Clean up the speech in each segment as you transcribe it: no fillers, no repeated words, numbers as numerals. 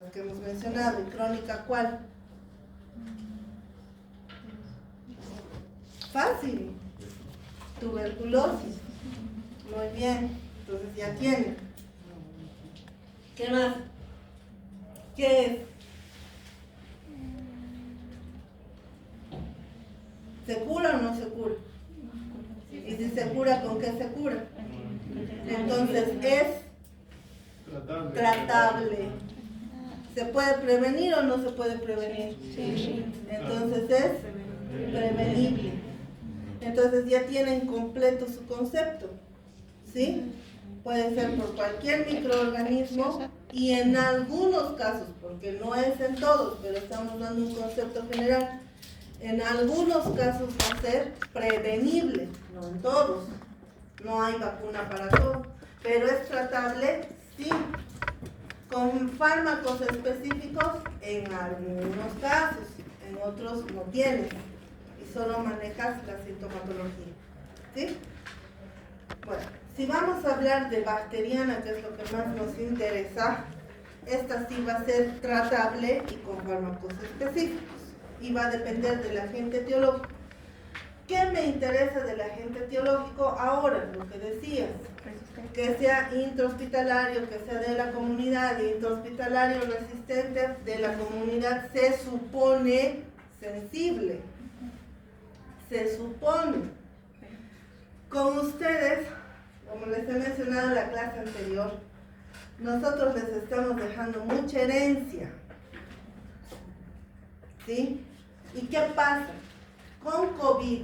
las que hemos mencionado. ¿Y crónica cuál? Fácil. Tuberculosis. Muy bien. Entonces ya tiene. ¿Qué más? ¿Qué es? ¿Se cura o no se cura? Y si se cura, ¿con qué se cura? Entonces es tratable. ¿Se puede prevenir o no se puede prevenir? Entonces es prevenible. Entonces ya tienen completo su concepto, ¿sí? Puede ser por cualquier microorganismo y en algunos casos, porque no es en todos, pero estamos dando un concepto general, en algunos casos va a ser prevenible, no en todos. No hay vacuna para todo, pero es tratable, sí, con fármacos específicos en algunos casos, en otros no tienes y solo manejas la sintomatología, ¿sí? Bueno, si vamos a hablar de bacteriana, que es lo que más nos interesa, esta sí va a ser tratable y con fármacos específicos y va a depender del agente etiológico. ¿Qué me interesa del agente etiológico? Ahora, lo que decías, que sea intrahospitalario, que sea de la comunidad, intrahospitalario resistente, de la comunidad se supone sensible. Se supone. Con ustedes, como les he mencionado en la clase anterior, nosotros les estamos dejando mucha herencia. ¿Sí? ¿Y qué pasa? Con COVID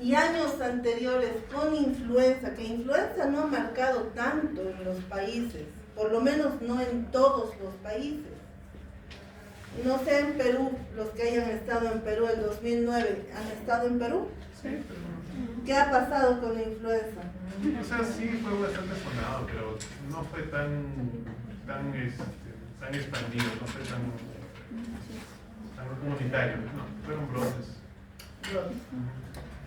y años anteriores con influenza, que influenza no ha marcado tanto en los países, por lo menos no en todos los países. No sé en Perú, los que hayan estado en Perú en 2009, ¿han estado en Perú? Sí. ¿Qué ha pasado con la influenza? O sea, sí fue bastante sonado, pero no fue tan expandido, no fue tan comunitario, no, fueron brotes. Brotes.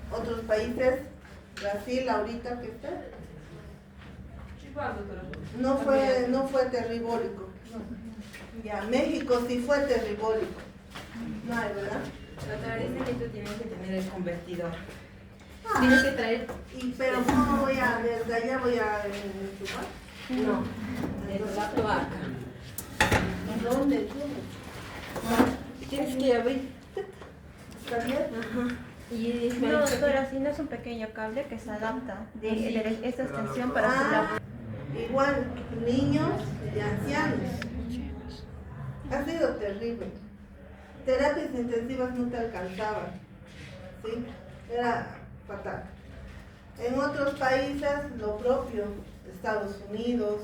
Otros países, Brasil ahorita que está, no fue terribólico. No. Ya, México sí fue terribólico. No hay, ¿verdad? Doctora, dice que tú tienes que tener el convertidor. Tienes que traer. Pero ¿cómo voy a ver? ¿De allá voy a enchufar? No, de la cloaca. ¿En dónde? Tienes que abrir. ¿Está bien? Ajá. Y No, doctora, si no es un pequeño cable que se adapta de esta extensión para su lado. Igual, niños y ancianos. Ha sido terrible. Terapias intensivas no te alcanzaban. ¿Sí? Era fatal. En otros países, lo propio, Estados Unidos,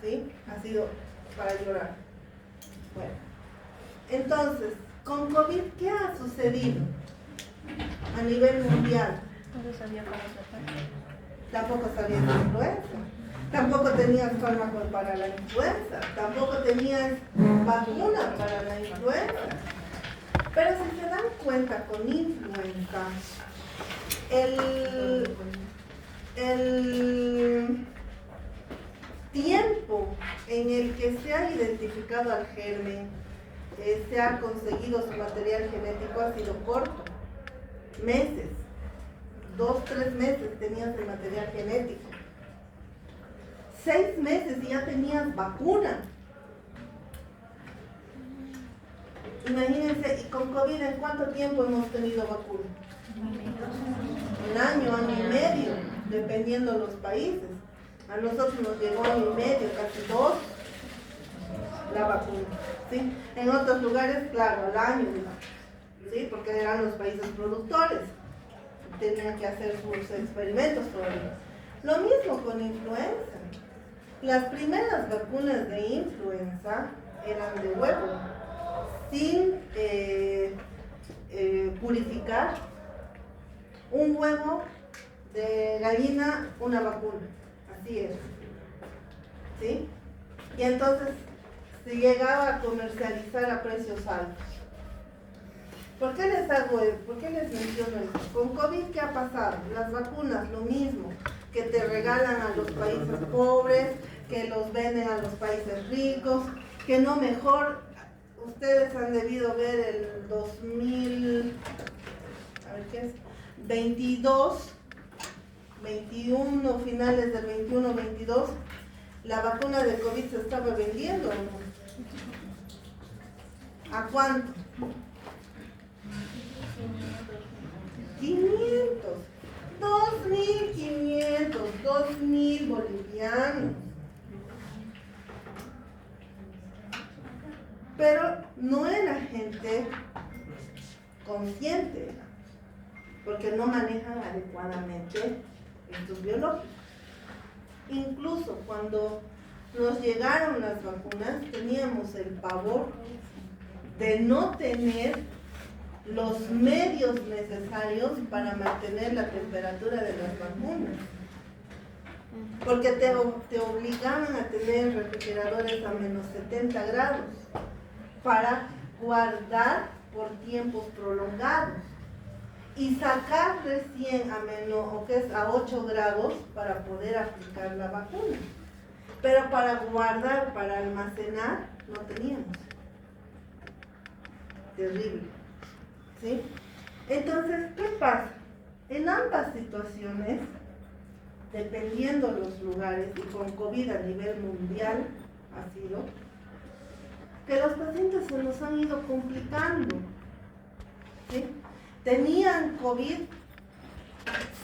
¿sí? Ha sido para llorar. Bueno, entonces, con COVID, ¿qué ha sucedido a nivel mundial? No sabía cómo tratar. Tampoco sabías de influenza, tampoco tenías fármaco para la influenza, tampoco tenías vacuna para la influenza. Pero si se dan cuenta con influenza, el tiempo en el que se ha identificado al germen, se ha conseguido su material genético ha sido corto, meses, 2-3 meses tenías el material genético, 6 meses y ya tenías vacuna. Imagínense, y con COVID, ¿en cuánto tiempo hemos tenido vacuna? Un año y medio, dependiendo de los países. A nosotros nos llegó año y medio, casi 2, la vacuna, ¿sí? En otros lugares, claro, al año, ¿sí? Porque eran los países productores, tenían que hacer sus experimentos todavía. Lo mismo con influenza. Las primeras vacunas de influenza eran de huevo, sin purificar. Un huevo de gallina, una vacuna, así es, ¿sí? Y entonces se llegaba a comercializar a precios altos. ¿Por qué les menciono esto? Con COVID, ¿qué ha pasado? Las vacunas, lo mismo, que te regalan a los países pobres, que los venden a los países ricos, que no mejor. Ustedes han debido ver el 2000, a ver qué es, 22, 21, finales del 21, 22, la vacuna de COVID se estaba vendiendo, ¿no? ¿A cuánto? 500, 2.500, 2.000 bolivianos. Pero no era gente consciente, porque no manejan adecuadamente estos biológicos. Incluso cuando nos llegaron las vacunas, teníamos el pavor de no tener los medios necesarios para mantener la temperatura de las vacunas. Porque te obligaban a tener refrigeradores a menos 70 grados para guardar por tiempos prolongados y sacar recién a menos, o que es a 8 grados para poder aplicar la vacuna. Pero para guardar, para almacenar, no teníamos. Terrible. ¿Sí? Entonces, ¿qué pasa? En ambas situaciones, dependiendo los lugares, y con COVID a nivel mundial ha sido, que los pacientes se nos han ido complicando. ¿Sí? Tenían COVID,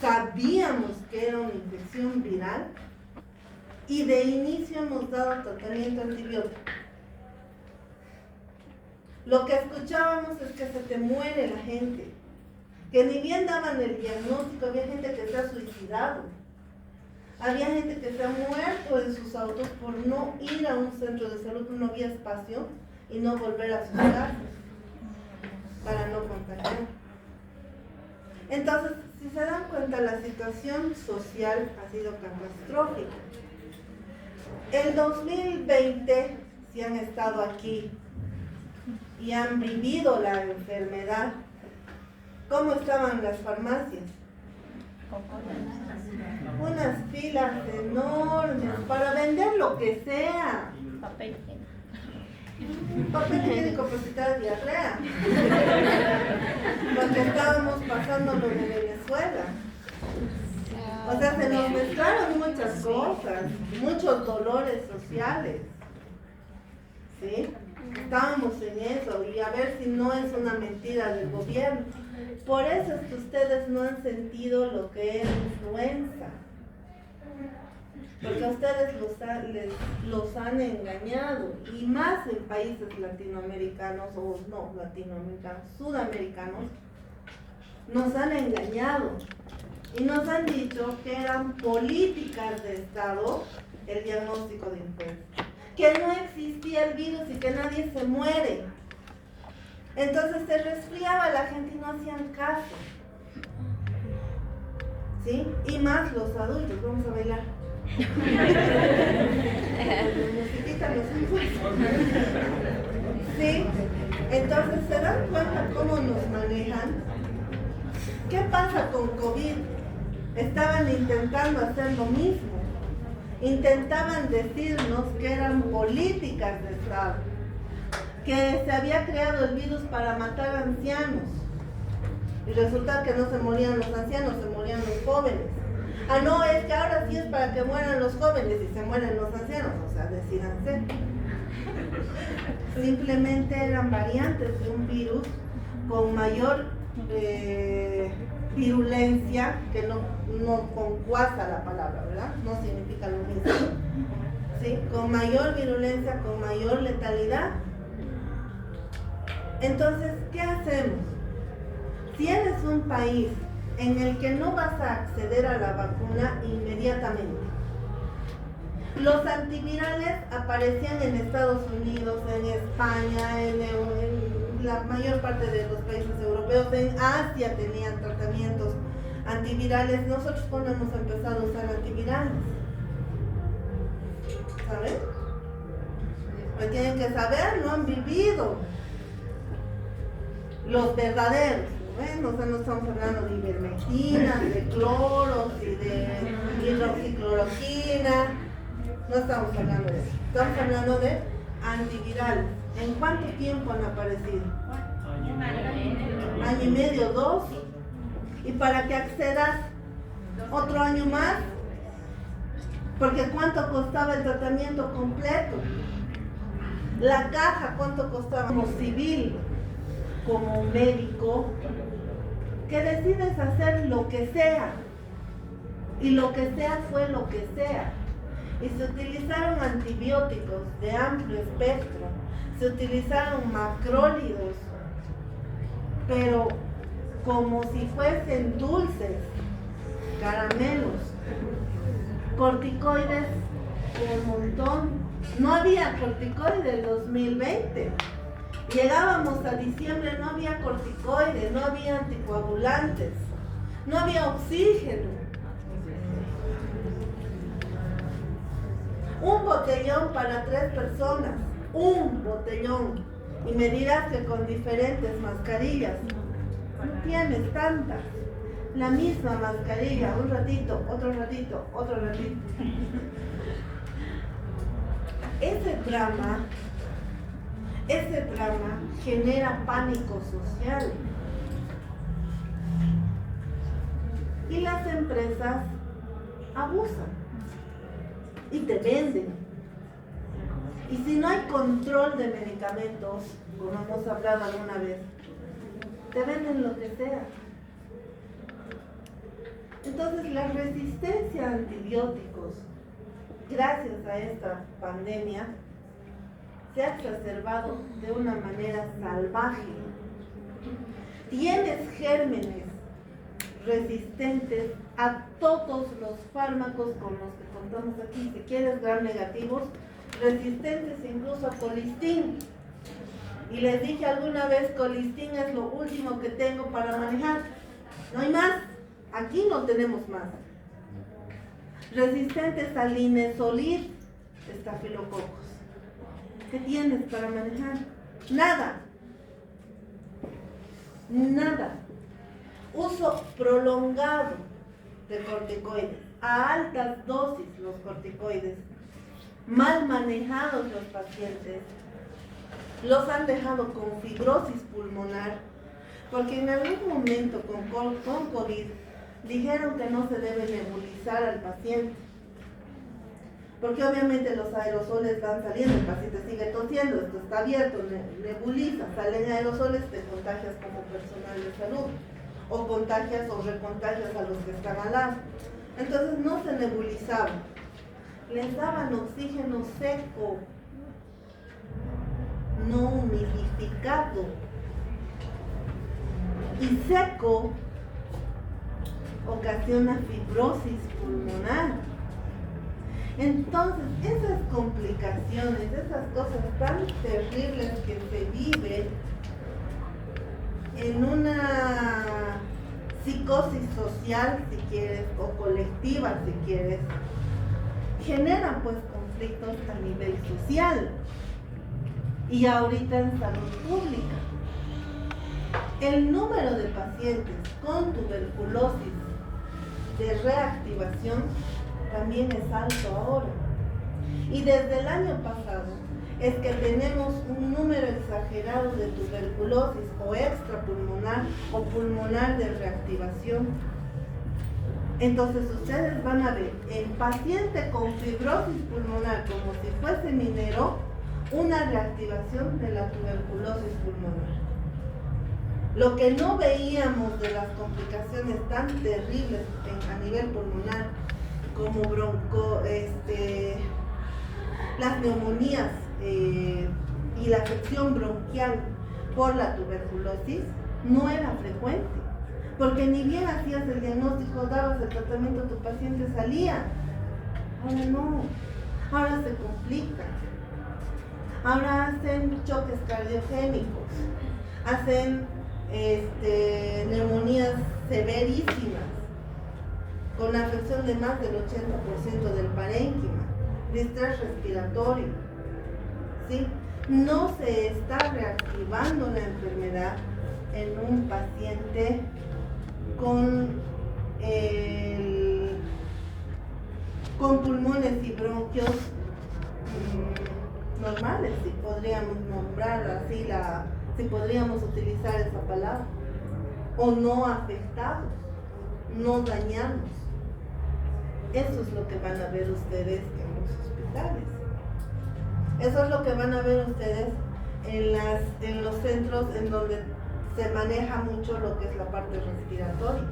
sabíamos que era una infección viral, y de inicio hemos dado tratamiento antibiótico. Lo que escuchábamos es que se te muere la gente, que ni bien daban el diagnóstico, había gente que se ha suicidado, había gente que se ha muerto en sus autos por no ir a un centro de salud, no había espacio, y no volver a sus casas para no contagiar. Entonces, si se dan cuenta, la situación social ha sido catastrófica. El 2020, si han estado aquí y han vivido la enfermedad, ¿cómo estaban las farmacias? Unas filas enormes para vender lo que sea. Papel higiénico. Papel higiénico para quitar diarrea. Porque estábamos pasando lo de Venezuela. O sea, se nos mezclaron muchas cosas, muchos dolores sociales. ¿Sí? Estábamos en eso, y a ver si no es una mentira del gobierno. Por eso es que ustedes no han sentido lo que es influenza. Porque a ustedes los han engañado, y más en países latinoamericanos, o no latinoamericanos, sudamericanos, nos han engañado y nos han dicho que eran políticas de Estado el diagnóstico de influenza, que no existía el virus y que nadie se muere. Entonces se resfriaba la gente y no hacían caso. ¿Sí? Y más los adultos, vamos a bailar. ¿Sí? Entonces, ¿se dan cuenta cómo nos manejan? ¿Qué pasa con COVID? Estaban intentando hacer lo mismo. Intentaban decirnos que eran políticas de Estado, que se había creado el virus para matar ancianos. Y resulta que no se morían los ancianos, se morían los jóvenes. Ah, no, es que ahora sí es para que mueran los jóvenes y se mueren los ancianos, o sea, decídanse. Simplemente eran variantes de un virus con mayor virulencia, que no concuasa la palabra, ¿verdad? No significa lo mismo. ¿Sí? Con mayor virulencia, con mayor letalidad. Entonces, ¿qué hacemos? Si eres un país en el que no vas a acceder a la vacuna inmediatamente. Los antivirales aparecían en Estados Unidos, en España, en la mayor parte de los países europeos, en Asia tenían tratamientos antivirales. Nosotros cuando hemos empezado a usar antivirales, ¿saben? Pues tienen que saber, no han vivido los verdaderos. Bueno, o sea, no estamos hablando de ivermectina, de cloros y de hidroxicloroquina, no estamos hablando de eso. Estamos hablando de antivirales. ¿En cuánto tiempo han aparecido? Año y medio, 2. Y para que accedas otro año más, porque ¿cuánto costaba el tratamiento completo? La caja, ¿cuánto costaba? Como civil, como médico, que decides hacer lo que sea, y lo que sea fue lo que sea. Y se utilizaron antibióticos de amplio espectro, se utilizaron macrólidos, pero como si fuesen dulces, caramelos, corticoides un montón. No había corticoides en 2020. Llegábamos a diciembre, no había corticoides, no había anticoagulantes, no había oxígeno. Un botellón para 3 personas, un botellón. Y me dirás que con diferentes mascarillas. No tienes tantas. La misma mascarilla, un ratito, otro ratito, otro ratito. Ese drama genera pánico social. Y las empresas abusan y te venden. Y si no hay control de medicamentos, como hemos hablado alguna vez, te venden lo que sea. Entonces la resistencia a antibióticos, gracias a esta pandemia, se ha exacerbado de una manera salvaje. Tienes gérmenes resistentes a todos los fármacos con los que contamos aquí. Si quieres gram negativos, resistentes incluso a colistin. Y les dije alguna vez, colistin es lo último que tengo para manejar. No hay más. Aquí no tenemos más. Resistentes al linezolid, estafilococos. ¿Qué tienes para manejar? Nada. Nada. Uso prolongado de corticoides, a altas dosis los corticoides, mal manejados los pacientes, los han dejado con fibrosis pulmonar, porque en algún momento con COVID dijeron que no se debe nebulizar al paciente, porque obviamente los aerosoles van saliendo, el paciente sigue tosiendo, esto está abierto, nebuliza, salen aerosoles, te contagias como personal de salud, o contagias o recontagias a los que están al lado. Entonces no se nebulizaban, les daban oxígeno seco, no humidificado. Y seco ocasiona fibrosis pulmonar. Entonces, esas complicaciones, esas cosas tan terribles que se vive en una psicosis social, si quieres, o colectiva, si quieres, generan pues conflictos a nivel social y ahorita en salud pública. El número de pacientes con tuberculosis de reactivación también es alto ahora. Y desde el año pasado es que tenemos un número exagerado de tuberculosis o extrapulmonar o pulmonar de reactivación. Entonces ustedes van a ver en paciente con fibrosis pulmonar, como si fuese minero, una reactivación de la tuberculosis pulmonar. Lo que no veíamos de las complicaciones tan terribles a nivel pulmonar, como las neumonías y la afección bronquial por la tuberculosis, no era frecuente, porque ni bien hacías el diagnóstico, dabas el tratamiento, tu paciente salía. Ahora no, ahora se complica. Ahora hacen choques cardiogénicos, hacen neumonías severísimas, con afección de más del 80% del parénquima, distrés respiratorio, ¿sí? No se está reactivando la enfermedad en un paciente con pulmones y bronquios normales, si podríamos nombrar así si podríamos utilizar esa palabra, o no afectados, no dañados. Eso es lo que van a ver ustedes en los hospitales. Eso es lo que van a ver ustedes en los centros en donde se maneja mucho lo que es la parte respiratoria.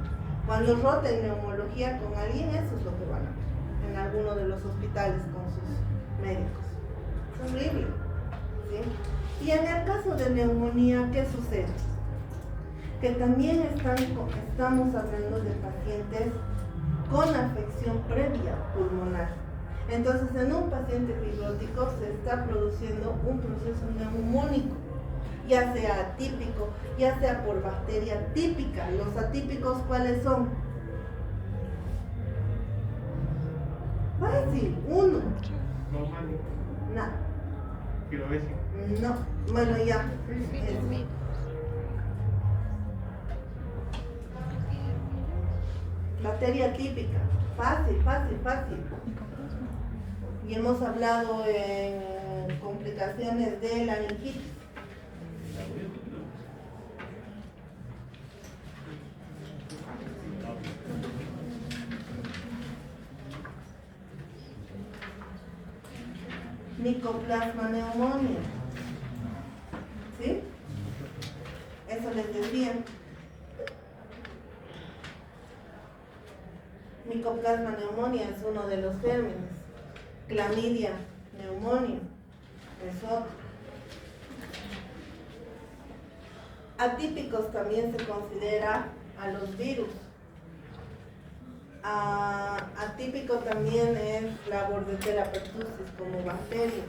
Cuando roten neumología con alguien, eso es lo que van a ver en alguno de los hospitales con sus médicos. Es horrible, ¿sí? Y en el caso de neumonía, ¿qué sucede? Que también estamos hablando de pacientes con afección previa pulmonar. Entonces, en un paciente fibrótico se está produciendo un proceso neumónico, ya sea atípico, ya sea por bacteria típica. Los atípicos, ¿cuáles son? Fácil, uno. No. No, bueno, ya. Bacteria típica, fácil. Y hemos hablado en complicaciones de la meningitis. Mycoplasma pneumonia. ¿Sí? Eso les decía. Mycoplasma pneumonia es uno de los gérmenes. Clamidia pneumonia es otro. Atípicos también se considera a los virus. Atípico también es la Bordetella pertussis como bacteria.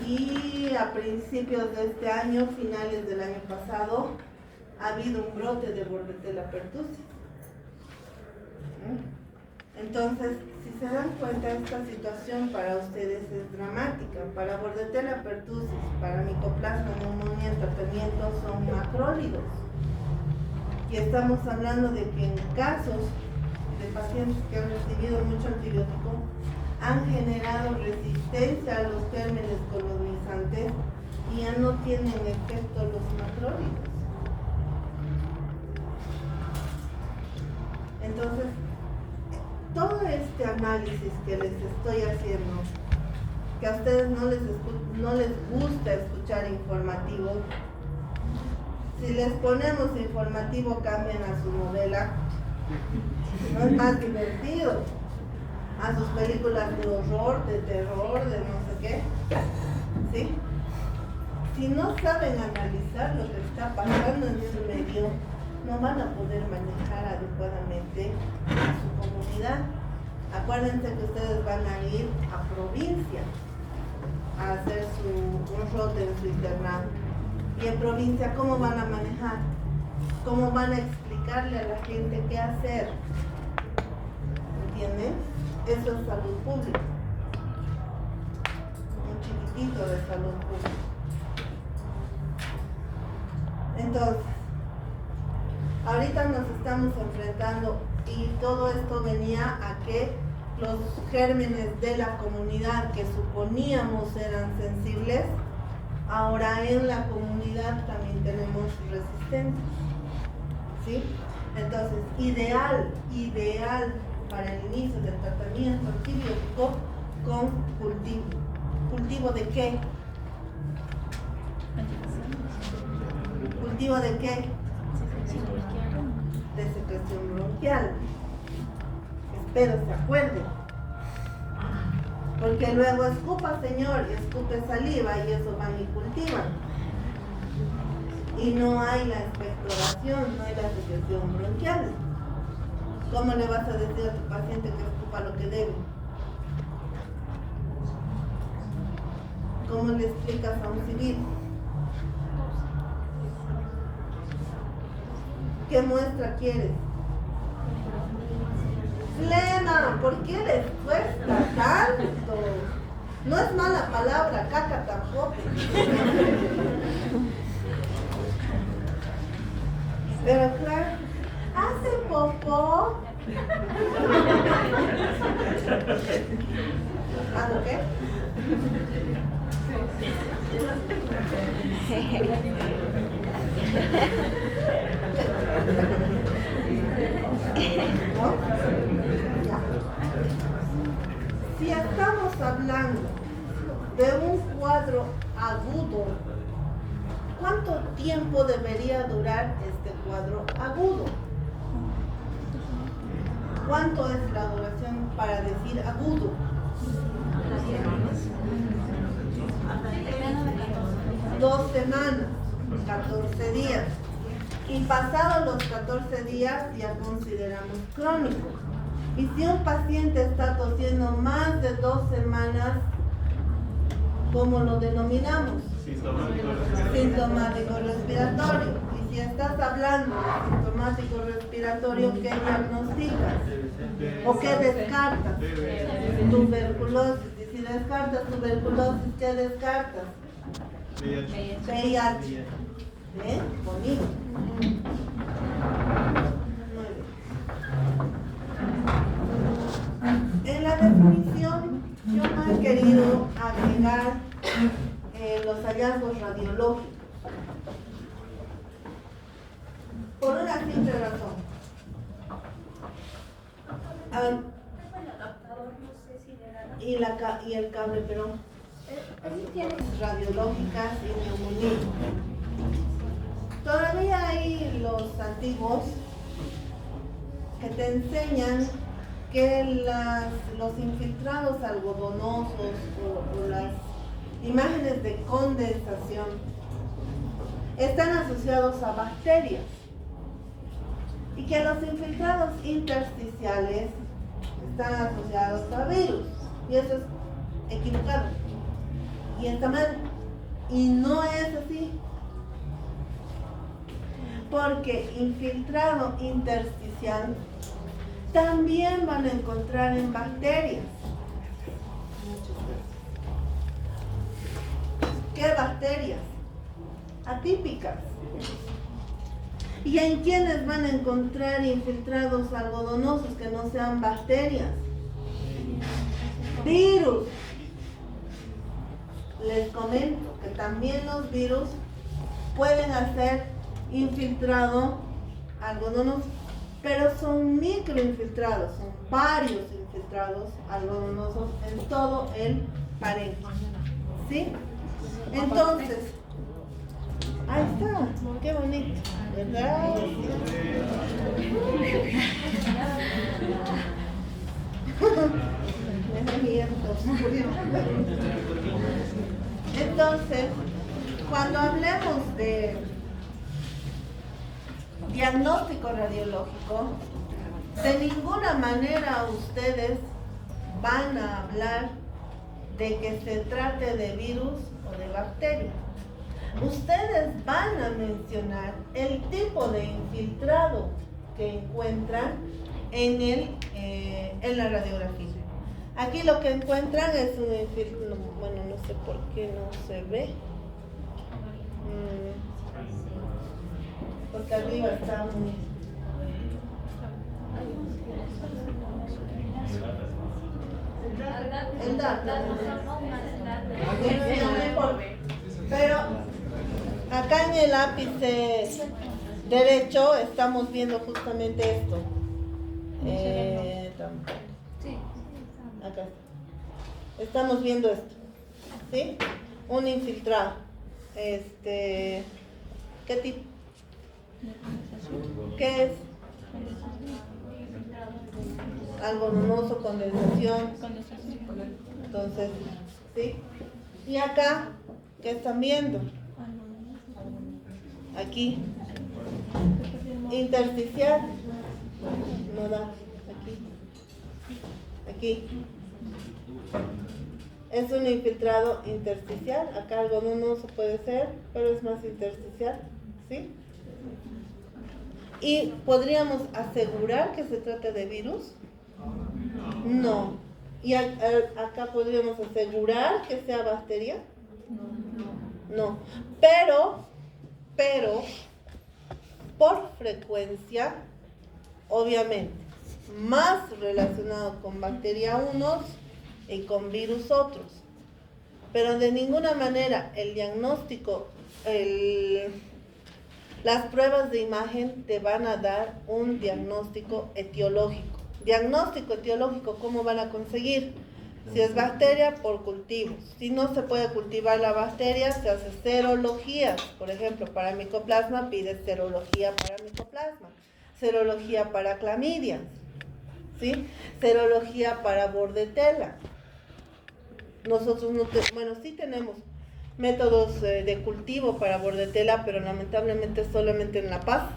Y a principios de este año, finales del año pasado, ha habido un brote de Bordetella pertussis. Entonces, si se dan cuenta, esta situación para ustedes es dramática. Para Bordetella pertussis, para Mycoplasma pneumonia, el tratamiento son macrólidos. Y estamos hablando de que en casos de pacientes que han recibido mucho antibiótico, han generado resistencia a los gérmenes colonizantes y ya no tienen efecto los macrólidos. Entonces, todo este análisis que les estoy haciendo, que a ustedes no les gusta escuchar informativo, si les ponemos informativo cambian a su novela, no es más divertido, a sus películas de horror, de terror, de no sé qué, ¿sí? Si no saben analizar lo que está pasando en su medio, no van a poder manejar adecuadamente su comunidad. Acuérdense que ustedes van a ir a provincia a hacer un rote en su internado. Y en provincia, ¿cómo van a manejar? ¿Cómo van a explicarle a la gente qué hacer? ¿Entienden? Eso es salud pública. Un chiquitito de salud pública. Entonces, ahorita nos estamos enfrentando y todo esto venía a que los gérmenes de la comunidad que suponíamos eran sensibles, ahora en la comunidad también tenemos resistencia, ¿sí? Entonces, ideal para el inicio del tratamiento antibiótico con cultivo. ¿Cultivo de qué? ¿Cultivo de qué? De secreción bronquial. Espero se acuerden. Porque luego escupa, señor, y escupe saliva y eso van y cultivan. Y no hay la expectoración, no hay la secreción bronquial. ¿Cómo le vas a decir a tu paciente que escupa lo que debe? ¿Cómo le explicas a un civil? ¿Qué muestra quieres? Flema, ¿por qué les cuesta tanto? No es mala palabra, caca tampoco. Pero claro, hace popó. ¿Hago qué? Si estamos hablando de un cuadro agudo, ¿cuánto tiempo debería durar este cuadro agudo? ¿Cuánto es la duración para decir agudo? 2 semanas, 14 días. Y pasados los 14 días ya consideramos crónico. Y si un paciente está tosiendo más de 2 semanas, ¿cómo lo denominamos? Sintomático respiratorio. Y si estás hablando de sintomático respiratorio, ¿qué diagnosticas? ¿O qué descartas? Tuberculosis. Y si descartas tuberculosis, ¿qué descartas? VIH. ¿Bien? Bonito. Muy bien. En la definición, yo no he querido agregar los hallazgos radiológicos. Por una simple razón. Y el cable, pero radiológicas y neumonía. Todavía hay los antiguos que te enseñan que los infiltrados algodonosos o las imágenes de condensación están asociados a bacterias y que los infiltrados intersticiales están asociados a virus, y eso es equivocado y está mal, y no es así, porque infiltrado intersticial también van a encontrar en bacterias. ¿Qué bacterias? Atípicas. ¿Y en quiénes van a encontrar infiltrados algodonosos que no sean bacterias? Virus. Les comento que también los virus pueden hacer infiltrado algodonoso, pero son microinfiltrados, son varios infiltrados algodonosos en todo el parénquima. ¿Sí? Entonces, ahí está, qué bonito, ¿verdad? Entonces, cuando hablemos de diagnóstico radiológico, de ninguna manera ustedes van a hablar de que se trate de virus o de bacteria. Ustedes van a mencionar el tipo de infiltrado que encuentran en la radiografía. Aquí lo que encuentran es un infiltrado, bueno, no sé por qué no se ve. Porque arriba está muy... El dato. Pero acá en el ápice derecho estamos viendo justamente esto. Acá estamos viendo esto, ¿sí? Un infiltrado. ¿Qué tipo? ¿Qué es? Algodonoso, condensación. Entonces, ¿sí? Y acá, ¿qué están viendo? Aquí. Intersticial. No da. Aquí. Es un infiltrado intersticial. Acá algodonoso puede ser, pero es más intersticial. ¿Sí? ¿Y podríamos asegurar que se trata de virus? No. ¿Y acá podríamos asegurar que sea bacteria? No. Pero, por frecuencia, obviamente, más relacionado con bacteria unos y con virus otros. pero de ninguna manera el diagnóstico, las pruebas de imagen te van a dar un diagnóstico etiológico. Diagnóstico etiológico, ¿cómo van a conseguir? Si es bacteria, por cultivos. Si no se puede cultivar la bacteria, se hace serologías. Por ejemplo, para micoplasma pides serología para micoplasma, serología para clamidia, ¿sí? Serología para bordetela. Nosotros sí tenemos métodos de cultivo para bordetela, pero lamentablemente solamente en La Paz.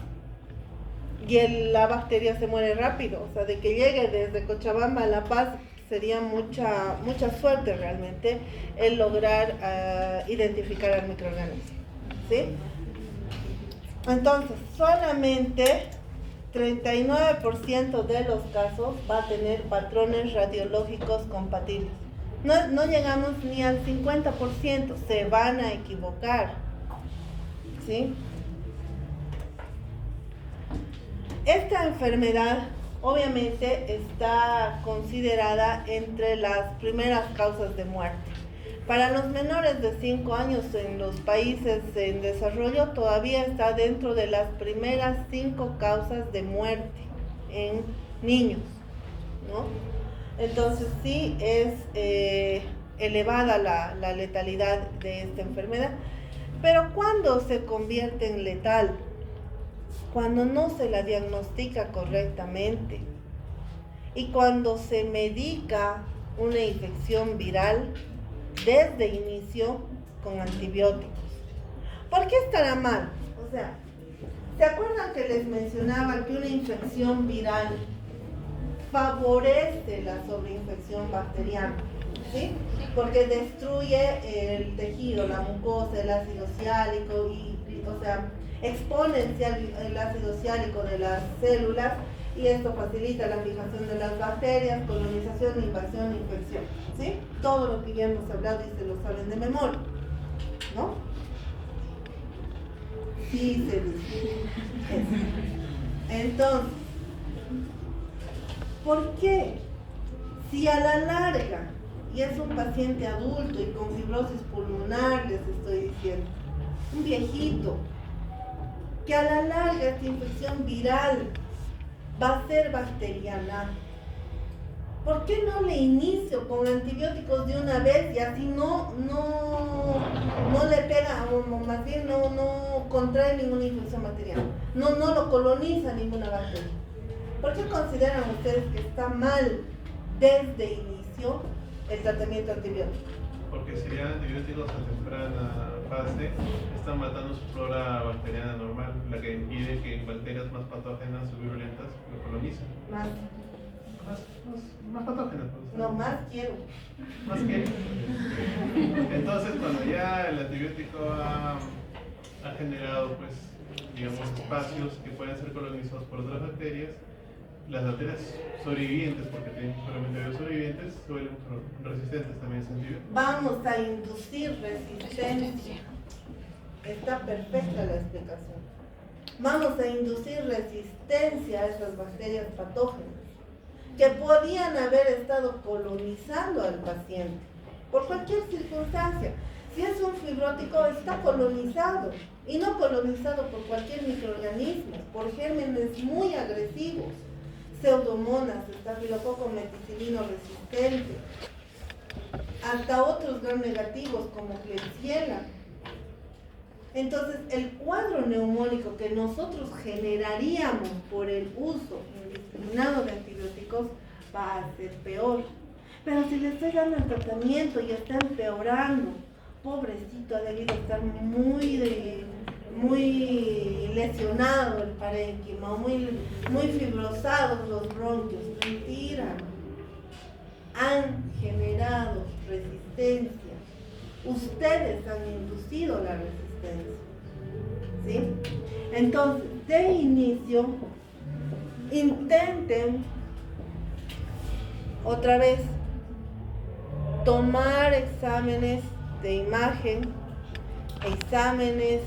Y la bacteria se muere rápido, o sea, de que llegue desde Cochabamba a La Paz sería mucha suerte realmente el lograr identificar al microorganismo, ¿sí? Entonces, solamente 39% de los casos va a tener patrones radiológicos compatibles. No llegamos ni al 50%, se van a equivocar, ¿sí? Esta enfermedad obviamente está considerada entre las primeras causas de muerte. Para los menores de 5 años en los países en desarrollo todavía está dentro de las primeras 5 causas de muerte en niños, ¿no? Entonces sí es elevada la letalidad de esta enfermedad. Pero ¿cuándo se convierte en letal? Cuando no se la diagnostica correctamente y cuando se medica una infección viral desde inicio con antibióticos. ¿Por qué estará mal? O sea, ¿se acuerdan que les mencionaba que una infección viral favorece la sobreinfección bacteriana? ¿Sí? Porque destruye el tejido, la mucosa, el ácido ciálico expone el ácido ciálico de las células y esto facilita la fijación de las bacterias, colonización, invasión, infección, ¿sí? Todo lo que ya hemos hablado y se lo saben de memoria, ¿no? Sí, se dice. Entonces, ¿por qué? Si a la larga, y es un paciente adulto y con fibrosis pulmonar, les estoy diciendo, un viejito, que a la larga esta infección viral va a ser bacteriana, ¿por qué no le inicio con antibióticos de una vez y así no le pega, o más bien no contrae ninguna infección bacteriana, no lo coloniza ninguna bacteria? ¿Por qué consideran ustedes que está mal desde inicio el tratamiento antibiótico? Porque si ya antibióticos a temprana fase están matando su flora bacteriana normal, la que impide que bacterias más patógenas o virulentas lo colonicen. Más patógenas. Pues, no, más quiero. Más que. Entonces, cuando ya el antibiótico ha generado, pues, digamos, espacios que pueden ser colonizados por otras bacterias, las bacterias sobrevivientes, porque tienen solamente virus sobrevivientes, se vuelven resistentes también a ese antibiótico. Vamos a inducir resistencia. Está perfecta la explicación. Vamos a inducir resistencia a esas bacterias patógenas que podían haber estado colonizando al paciente por cualquier circunstancia. Si es un fibrótico, está colonizado y no colonizado por cualquier microorganismo, por gérmenes muy agresivos. Pseudomonas, estafilococo meticilino resistente, hasta otros gram negativos como Klebsiella. Entonces, el cuadro neumónico que nosotros generaríamos por el uso indiscriminado de antibióticos va a ser peor. Pero si le estoy dando el tratamiento y está empeorando, pobrecito, ha debido estar muy lesionado el parénquima, muy fibrosados los bronquios. Mentira. Han generado resistencia. Ustedes han inducido la resistencia. ¿Sí? Entonces, de inicio, intenten otra vez tomar exámenes de imagen, exámenes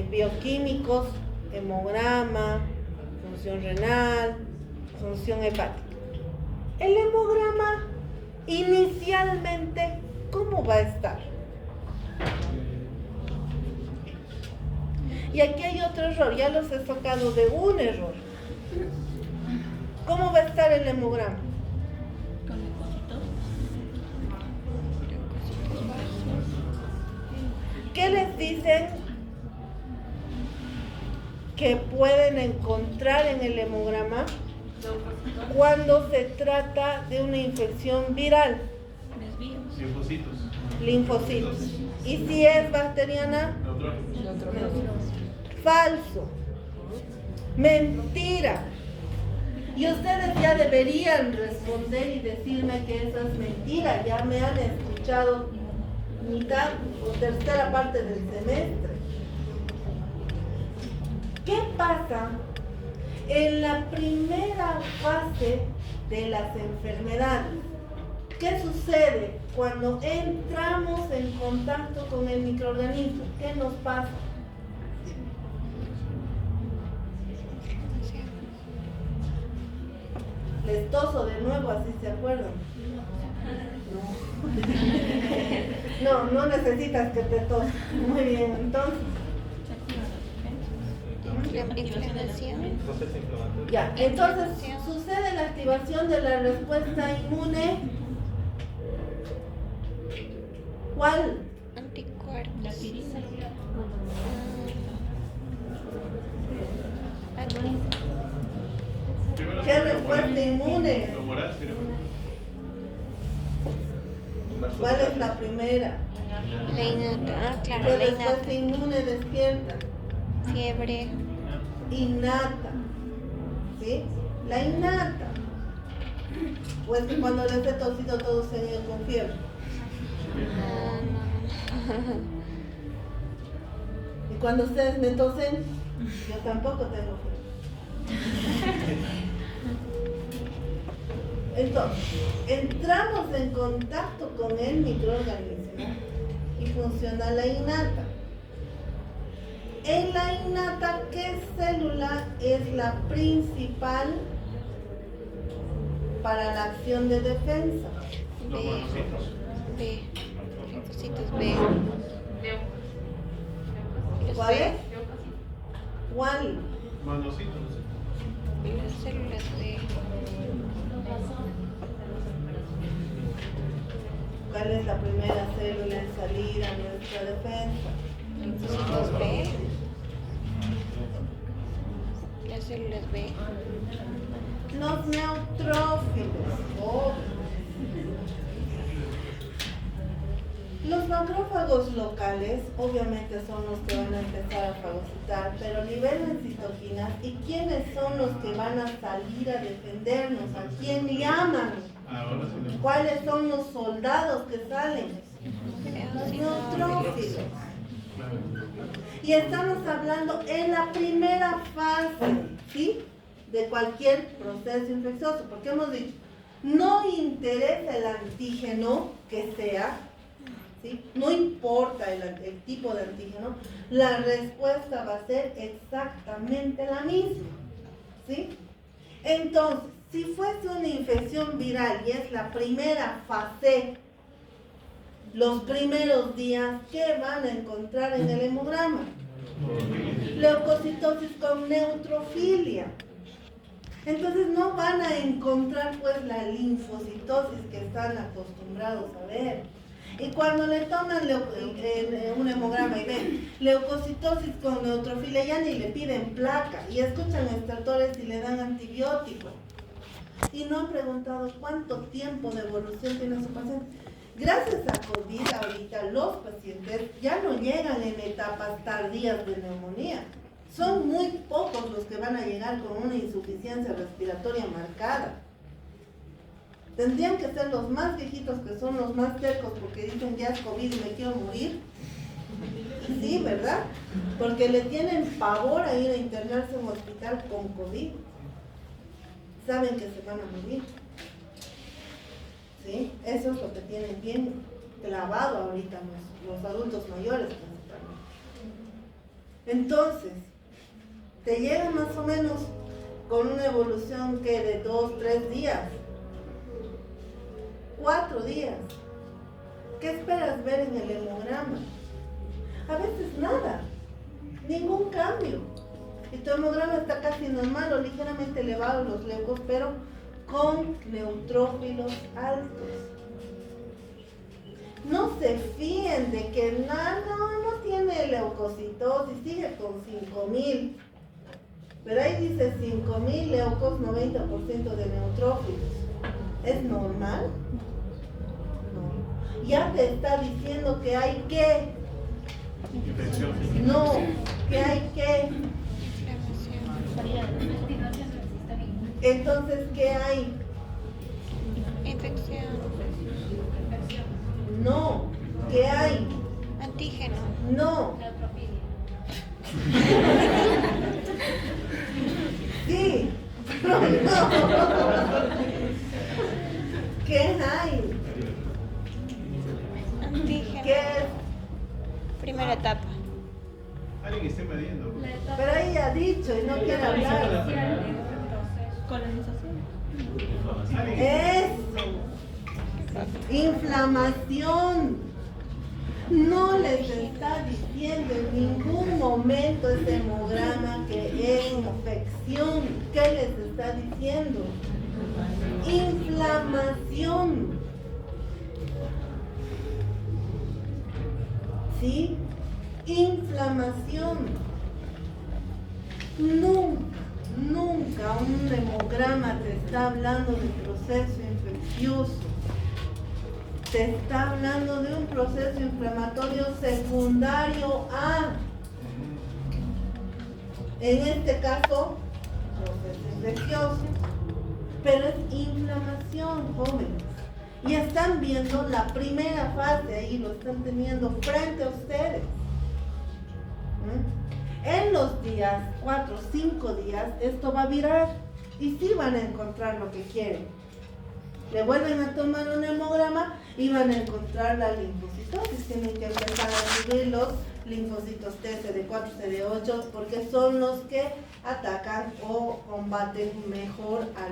bioquímicos, hemograma, función renal, función hepática. El hemograma inicialmente ¿cómo va a estar? Y aquí hay otro error, ya los he sacado de un error. ¿Cómo va a estar el hemograma? ¿Qué les dicen que pueden encontrar en el hemograma cuando se trata de una infección viral? Linfocitos. Linfocitos. ¿Y si es bacteriana? Falso. Mentira. Y ustedes ya deberían responder y decirme que eso es mentira. Ya me han escuchado mitad o tercera parte del semestre. ¿Qué pasa en la primera fase de las enfermedades? ¿Qué sucede cuando entramos en contacto con el microorganismo? ¿Qué nos pasa? Les toso de nuevo, así se acuerdan. No necesitas que te tos. Muy bien, entonces. Inflamación. Ya, entonces sucede la activación de la respuesta inmune. ¿Cuál? Anticuerpos. ¿Qué respuesta inmune? Humoral, sí, ¿Cuál es la primera? La innata. Claro, ¿Qué la respuesta innata. inmune despierta? Fiebre. Innata. ¿Sí? La innata. ¿O es que cuando les he tosido todos se han ido con fiebre? No. Y cuando ustedes me tosen, yo tampoco tengo fiebre. Entonces, entramos en contacto con el microorganismo y funciona la innata. En la innata, ¿qué célula es la principal para la acción de defensa? Los monocitos. B. Linfocitos B. Los ¿Cuál B. es? ¿Cuál? Monocitos. Las células B. ¿Cuál es la primera célula en salir a nuestra defensa? Linfocitos B. Las células B. Los neutrófilos. Oh. Los macrófagos locales obviamente son los que van a empezar a fagocitar, pero liberan citoquinas. ¿Y quiénes son los que van a salir a defendernos? ¿A quién llaman? Ahora sí. ¿Cuáles son los soldados que salen? Los neutrófilos. Y estamos hablando en la primera fase, ¿sí? De cualquier proceso infeccioso, porque hemos dicho, no interesa el antígeno que sea, ¿sí? No importa el tipo de antígeno, la respuesta va a ser exactamente la misma, ¿sí? Entonces, si fuese una infección viral y es la primera fase, los primeros días, ¿qué van a encontrar en el hemograma? Leucocitosis con neutrofilia. Entonces no van a encontrar pues la linfocitosis que están acostumbrados a ver. Y cuando le toman un hemograma y ven leucocitosis con neutrofilia, ya ni le piden placa y escuchan extractores y le dan antibiótico. Y no han preguntado cuánto tiempo de evolución tiene su paciente. Gracias a COVID ahorita los pacientes ya no llegan en etapas tardías de neumonía. Son muy pocos los que van a llegar con una insuficiencia respiratoria marcada. Tendrían que ser los más viejitos, que son los más tercos, porque dicen ya es COVID y me quiero morir. Sí, ¿verdad? Porque le tienen pavor a ir a internarse en un hospital con COVID. Saben que se van a morir. ¿Sí? Eso es lo que tienen bien clavado ahorita los adultos mayores principalmente. Entonces, te llega más o menos con una evolución que de 2, 3 días, 4 días. ¿Qué esperas ver en el hemograma? A veces nada, ningún cambio. Y tu hemograma está casi normal o ligeramente elevado los leucos, pero con neutrófilos altos. No se fíen de que no tiene leucocitosis, sigue con 5.000. Pero ahí dice 5.000 leucos, 90% de neutrófilos. ¿Es normal? No. Ya te está diciendo que hay que. Infección. No, que hay que. Entonces, ¿qué hay? Infección. No, ¿qué hay? Antígeno. No. Sí. No. ¿Qué hay? Antígeno. ¿Qué es? Primera etapa. Alguien esté midiendo. Pero ella ha dicho y no quiere hablar. Colonización. Eso. Inflamación. No les está diciendo en ningún momento ese hemograma que es infección. ¿Qué les está diciendo? Inflamación. ¿Sí? Inflamación. Nunca un hemograma te está hablando de proceso infeccioso. Te está hablando de un proceso inflamatorio secundario a, en este caso, proceso infeccioso. Pero es inflamación, jóvenes. Y están viendo la primera fase ahí, lo están teniendo frente a ustedes. En los días, 4 o 5 días, esto va a virar y sí van a encontrar lo que quieren. Le vuelven a tomar un hemograma y van a encontrar la linfocitosis. Tienen que empezar a subir los linfocitos T, CD4, CD8, porque son los que atacan o combaten mejor a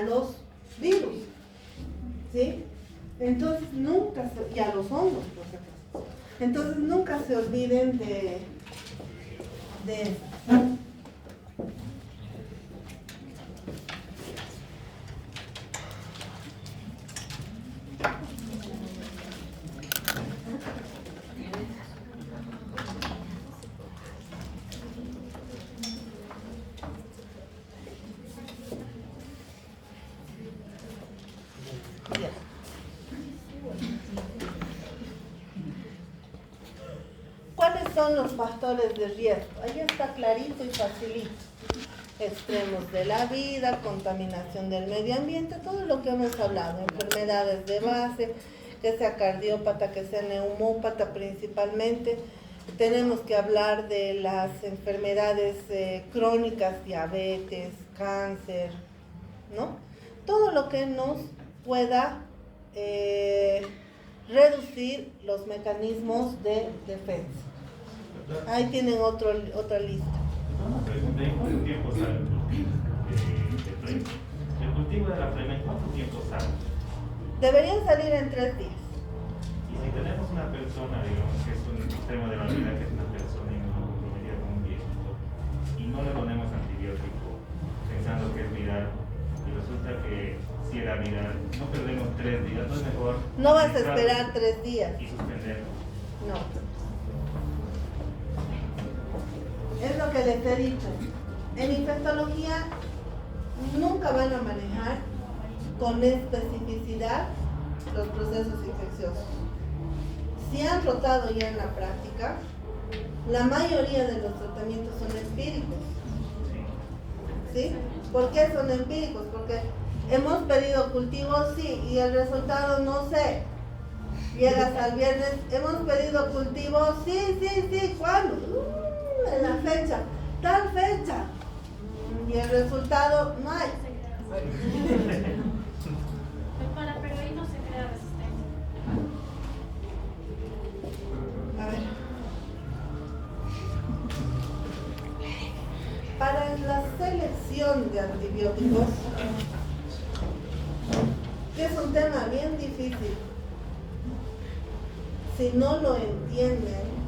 los virus. ¿Sí? Entonces nunca y a los hongos, por si acaso. Entonces nunca se olviden de eso. ¿Cuáles son los factores de riesgo? Ahí está clarito y facilito. Extremos de la vida, contaminación del medio ambiente, todo lo que hemos hablado, enfermedades de base, que sea cardiópata, que sea neumópata principalmente. Tenemos que hablar de las enfermedades crónicas, diabetes, cáncer, ¿no? Todo lo que nos pueda reducir los mecanismos de defensa. Ahí tienen otra lista. Una pregunta, ¿en cuánto tiempo sale el cultivo de flema? ¿El cultivo de la flema en cuánto tiempo sale? Deberían salir en 3 días. Y si tenemos una persona, digamos, que es un extremo de la vida, que es una persona inmunocomprometida con un viejito, y no le ponemos antibiótico pensando que es viral, y resulta que si era viral, no perdemos 3 días, ¿no es mejor? No vas a esperar 3 días. Y suspenderlo. No. Es lo que les he dicho. En infectología nunca van a manejar con especificidad los procesos infecciosos. Si han rotado ya en la práctica, la mayoría de los tratamientos son empíricos. ¿Sí? ¿Por qué son empíricos? Porque hemos pedido cultivos, sí, y el resultado no sé. Llegas al viernes, hemos pedido cultivos, sí, ¿cuándo? En la fecha, tal fecha. Y el resultado no hay. Pero ahí no se crea resistencia. A ver. Para la selección de antibióticos, que es un tema bien difícil, si no lo entienden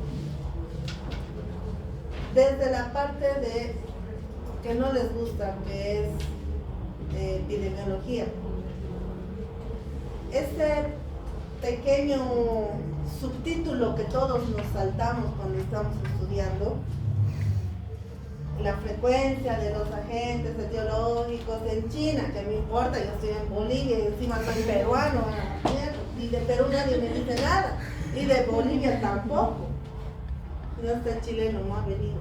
desde la parte de que no les gusta, que es epidemiología. Este pequeño subtítulo que todos nos saltamos cuando estamos estudiando, la frecuencia de los agentes etiológicos en China, que me importa, yo estoy en Bolivia y encima soy peruano, y de Perú nadie me dice nada, y de Bolivia tampoco. No está el chileno, no ha venido.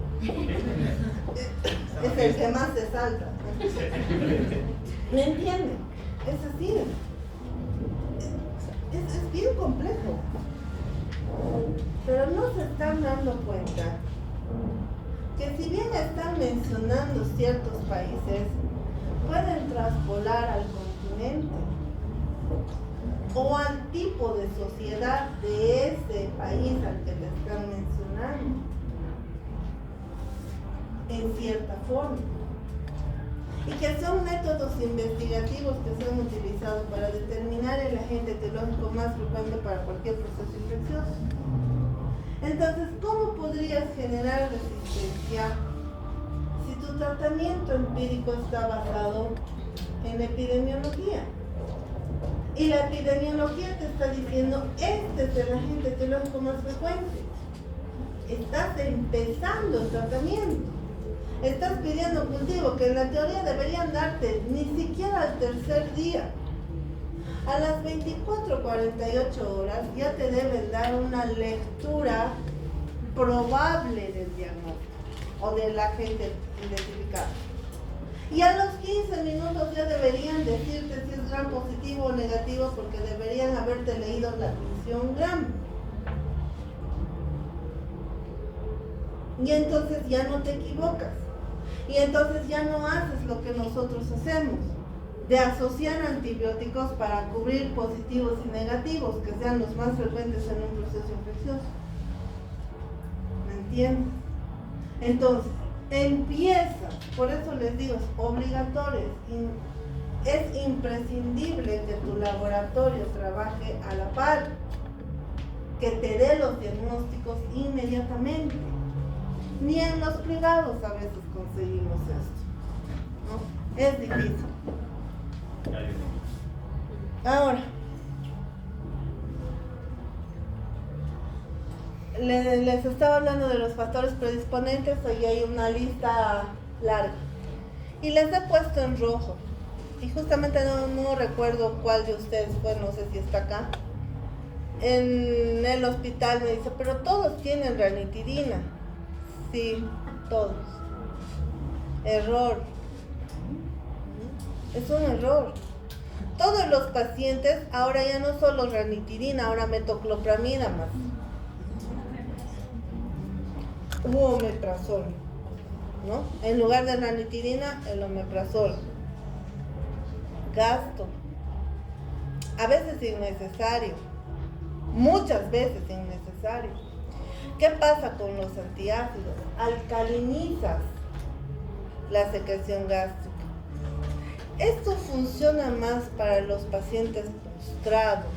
Es el que más se salta. ¿Me entienden? Es así. Es bien complejo. Pero no se están dando cuenta que si bien están mencionando ciertos países, pueden traspolar al continente o al tipo de sociedad de ese país al que le están mencionando, en cierta forma. Y que son métodos investigativos que se han utilizado para determinar el agente etiológico más frecuente para cualquier proceso infeccioso. Entonces, ¿cómo podrías generar resistencia si tu tratamiento empírico está basado en epidemiología? Y la epidemiología te está diciendo, este es el agente etiológico más frecuente. Estás empezando el tratamiamiento. Estás pidiendo cultivo que en la teoría deberían darte ni siquiera al tercer día. A las 24 48 horas ya te deben dar una lectura probable del diagnóstico o del agente identificado. Y a los 15 minutos ya deberían decirte si es gram positivo o negativo, porque deberían haberte leído la función gram. Y entonces ya no te equivocas. Y entonces ya no haces lo que nosotros hacemos, de asociar antibióticos para cubrir positivos y negativos, que sean los más frecuentes en un proceso infeccioso. ¿Me entiendes? Entonces, empieza, por eso les digo, es obligatorio, es imprescindible que tu laboratorio trabaje a la par, que te dé los diagnósticos inmediatamente. Ni en los privados a veces conseguimos esto, ¿no? Es difícil. Ahora, les estaba hablando de los factores predisponentes, hoy hay una lista larga. Y les he puesto en rojo. Y justamente no recuerdo cuál de ustedes fue, no sé si está acá. En el hospital me dice, pero todos tienen ranitidina. Sí, todos. Error. Es un error. Todos los pacientes, ahora ya no solo ranitidina, ahora metoclopramida más. U omeprazol, ¿no? En lugar de ranitidina, el omeprazol. Gasto. A veces innecesario. Muchas veces innecesario. ¿Qué pasa con los antiácidos? Alcalinizas la secreción gástrica. Esto funciona más para los pacientes postrados,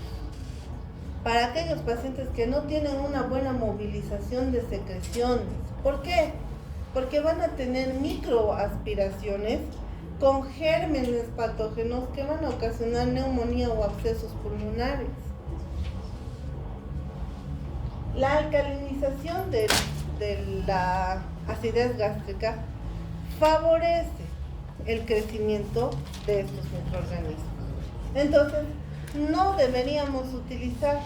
para aquellos pacientes que no tienen una buena movilización de secreciones. ¿Por qué? Porque van a tener microaspiraciones con gérmenes patógenos que van a ocasionar neumonía o abscesos pulmonares. La alcalinización de la acidez gástrica favorece el crecimiento de estos microorganismos. Entonces, no deberíamos utilizar.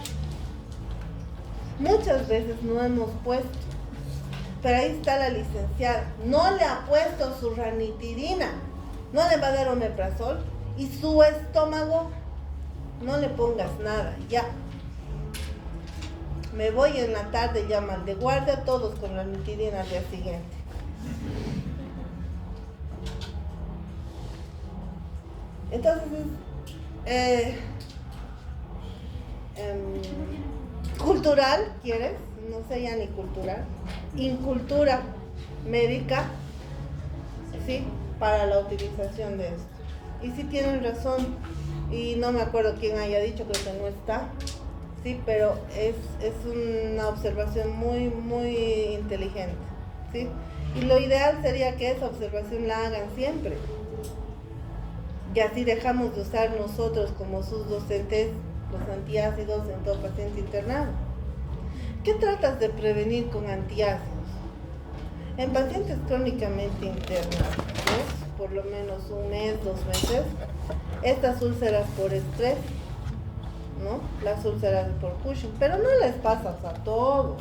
Muchas veces no hemos puesto, pero ahí está la licenciada. No le ha puesto su ranitidina, no le va a dar omeprazol, y su estómago, no le pongas nada, ya. Me voy en la tarde, llaman de guardia, todos con ranitidina al día siguiente. Entonces, cultural, ¿quieres? No sé ya ni cultural. Incultura médica, ¿sí? Para la utilización de esto. Y sí tienen razón, y no me acuerdo quién haya dicho, creo que no está. sí, pero es una observación muy, muy inteligente, ¿sí? Y lo ideal sería que esa observación la hagan siempre. Y así dejamos de usar nosotros como sus docentes los antiácidos en todo paciente internado. ¿Qué tratas de prevenir con antiácidos? En pacientes crónicamente internados, por lo menos un mes, 2 meses, estas úlceras por estrés, ¿no? Las úlceras por Cushing, pero no les pasas a todos.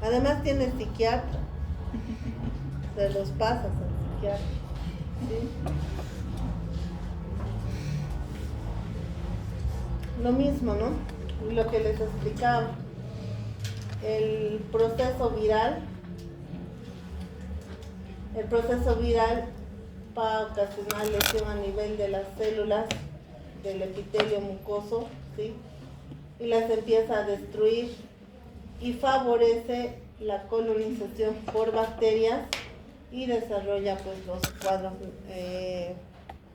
Además tienes psiquiatra, se los pasas al psiquiatra, ¿sí? Lo mismo, ¿no? Lo que les explicaba, el proceso viral va a ocasionar lesión a nivel de las células del epitelio mucoso, ¿sí? Y las empieza a destruir y favorece la colonización por bacterias y desarrolla pues los cuadros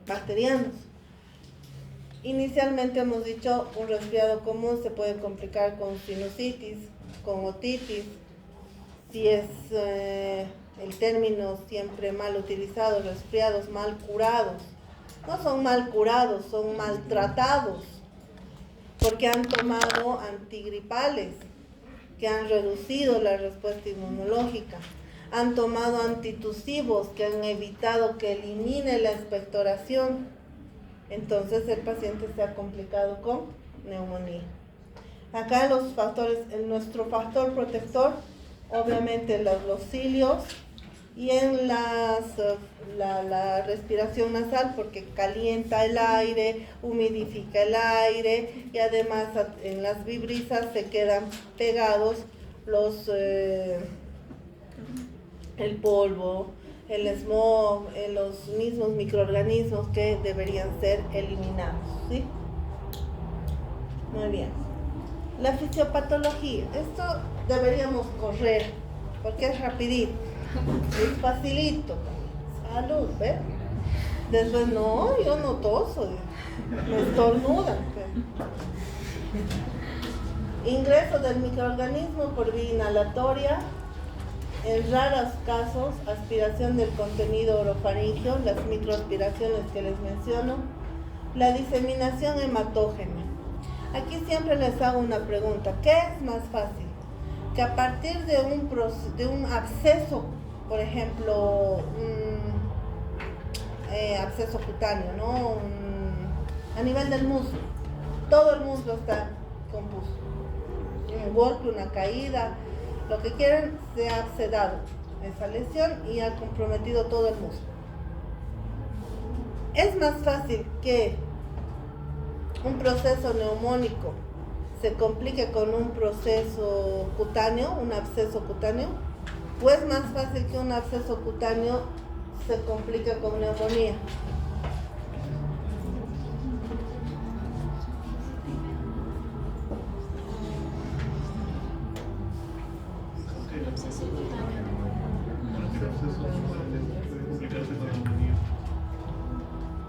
bacterianos. Inicialmente hemos dicho, un resfriado común se puede complicar con sinusitis, con otitis, si es el término siempre mal utilizado, resfriados mal curados. No son mal curados, son maltratados, porque han tomado antigripales que han reducido la respuesta inmunológica, han tomado antitusivos que han evitado que elimine la expectoración. Entonces el paciente se ha complicado con neumonía. Acá los factores, nuestro factor protector, obviamente los cilios, y en la respiración nasal, porque calienta el aire, humidifica el aire, y además en las vibrisas se quedan pegados el polvo, el smog, los mismos microorganismos que deberían ser eliminados, ¿sí? Muy bien. La fisiopatología, esto deberíamos correr, porque es rapidito, es facilito. Salud, ¿ves? Después, no, yo no toso, me estornudan. Ingreso del microorganismo por vía inhalatoria. En raros casos, aspiración del contenido orofaringeo, las microaspiraciones que les menciono. La diseminación hematógena. Aquí siempre les hago una pregunta. ¿Qué es más fácil? Que a partir de un absceso, por ejemplo, absceso cutáneo, ¿no? A nivel del muslo, todo el muslo está compuesto. Un golpe, una caída, lo que quieran, se ha abscedado esa lesión y ha comprometido todo el muslo. Es más fácil que un proceso neumónico se complique con un proceso cutáneo, un absceso cutáneo, o es más fácil que un absceso cutáneo se complique con neumonía.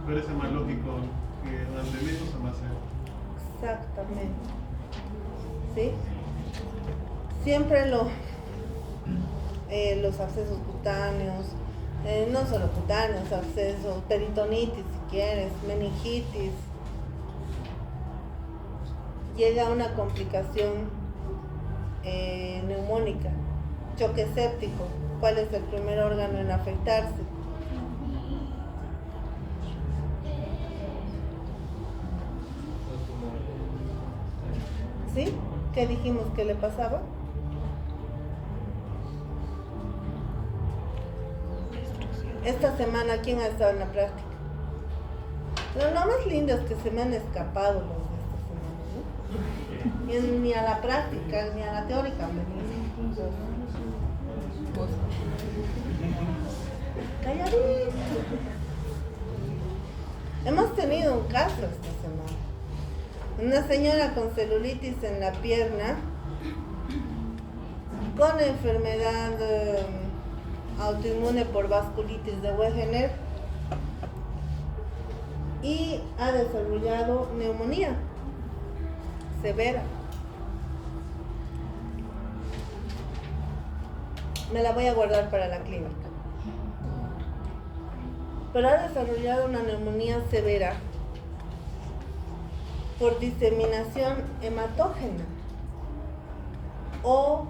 Parece más lógico que durante menos o más años. Exactamente. ¿Sí? Siempre los abscesos cutáneos, no solo cutáneos, abscesos, peritonitis si quieres, meningitis, llega a una complicación neumónica, choque séptico. ¿Cuál es el primer órgano en afectarse? ¿Sí? ¿Qué dijimos que le pasaba? Esta semana, ¿quién ha estado en la práctica? Lo más lindo es que se me han escapado los de esta semana, ¿no? Ni a la práctica, ni a la teórica me dicen. Calladito. Hemos tenido un caso esta semana. Una señora con celulitis en la pierna, con enfermedad autoinmune por vasculitis de Wegener y ha desarrollado neumonía severa. me la voy a guardar para la clínica. Pero ha desarrollado una neumonía severa por diseminación hematógena o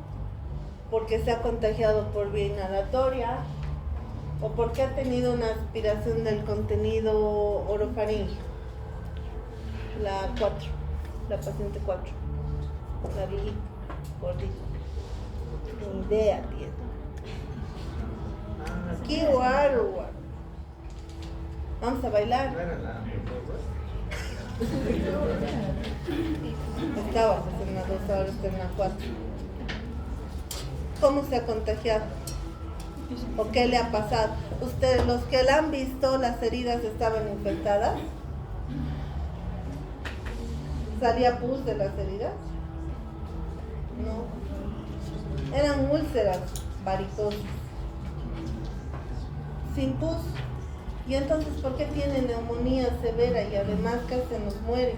porque se ha contagiado por vía inhalatoria o porque ha tenido una aspiración del contenido orofaríngeo. La 4, la paciente 4, la viejita, gordita. Ni idea tiene. Qué guaro. Vamos a bailar. Estabas en la 2, ahora está en la 4. ¿Cómo se ha contagiado? ¿O qué le ha pasado? Ustedes, los que la han visto, las heridas estaban infectadas. ¿Salía pus de las heridas? No. Eran úlceras varicosas. Sin pus. Y entonces, ¿por qué tiene neumonía severa y además que se nos muere?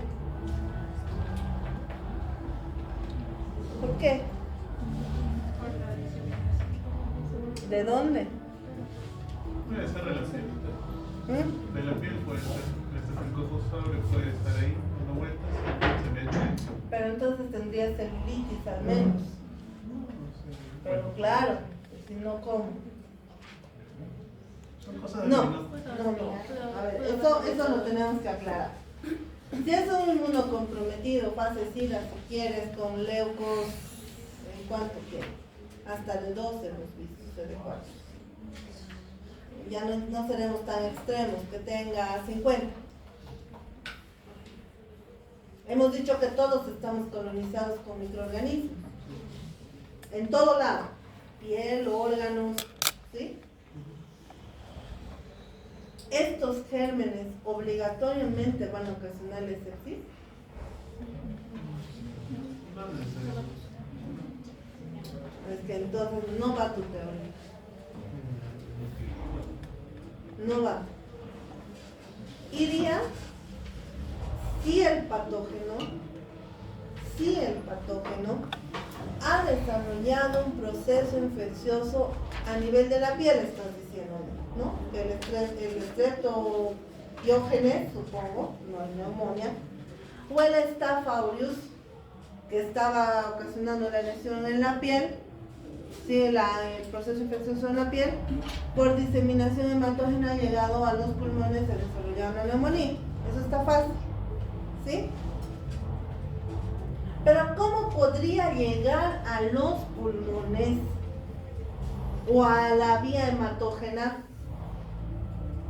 ¿Por qué? ¿De dónde? Puede ser relación. ¿Mm? De la piel puede ser. El cocosaurio puede estar ahí dando vueltas, se mete. Pero entonces tendría celulitis al menos. Pero claro, si no, ¿cómo? Son cosas No, de no. A ver, eso lo tenemos que aclarar. Si es un inmunocomprometido, fase SIDA, si quieres, con leucos, ¿en cuánto quieres? Hasta el 12 hemos visto CD4. Ya no seremos tan extremos, que tenga 50. Hemos dicho que todos estamos colonizados con microorganismos. En todo lado. Piel, órganos, ¿sí? ¿Estos gérmenes obligatoriamente van a ocasionarles sepsis? No necesariamente. Es que entonces no va tu teoría. No va. Iría si el patógeno ha desarrollado un proceso infeccioso a nivel de la piel, estás diciendo, ¿no? Que el Streptococcus, supongo, no es neumonía, o el Staph aureus, que estaba ocasionando la lesión en la piel, sí, el proceso infeccioso en la piel, por diseminación hematógena ha llegado a los pulmones, se desarrolló una neumonía. Eso está fácil, ¿sí? Pero ¿cómo podría llegar a los pulmones o a la vía hematógena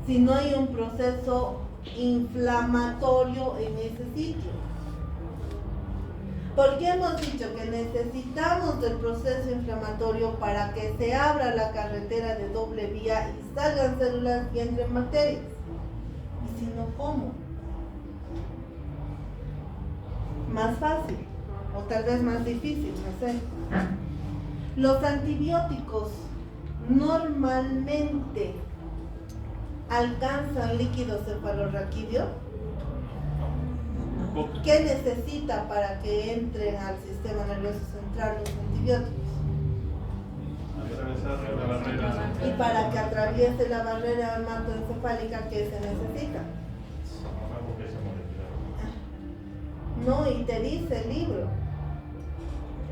si no hay un proceso inflamatorio en ese sitio? Porque hemos dicho que necesitamos del proceso inflamatorio para que se abra la carretera de doble vía y salgan células y entren bacterias. Y si no, ¿cómo? Más fácil, o tal vez más difícil, no sé. Los antibióticos normalmente alcanzan líquido cefalorraquídeo. ¿Qué necesita para que entren al sistema nervioso central los antibióticos? Atravesar la barrera. Y para que atraviese la barrera hematoencefálica, ¿qué se necesita? No, y te dice el libro,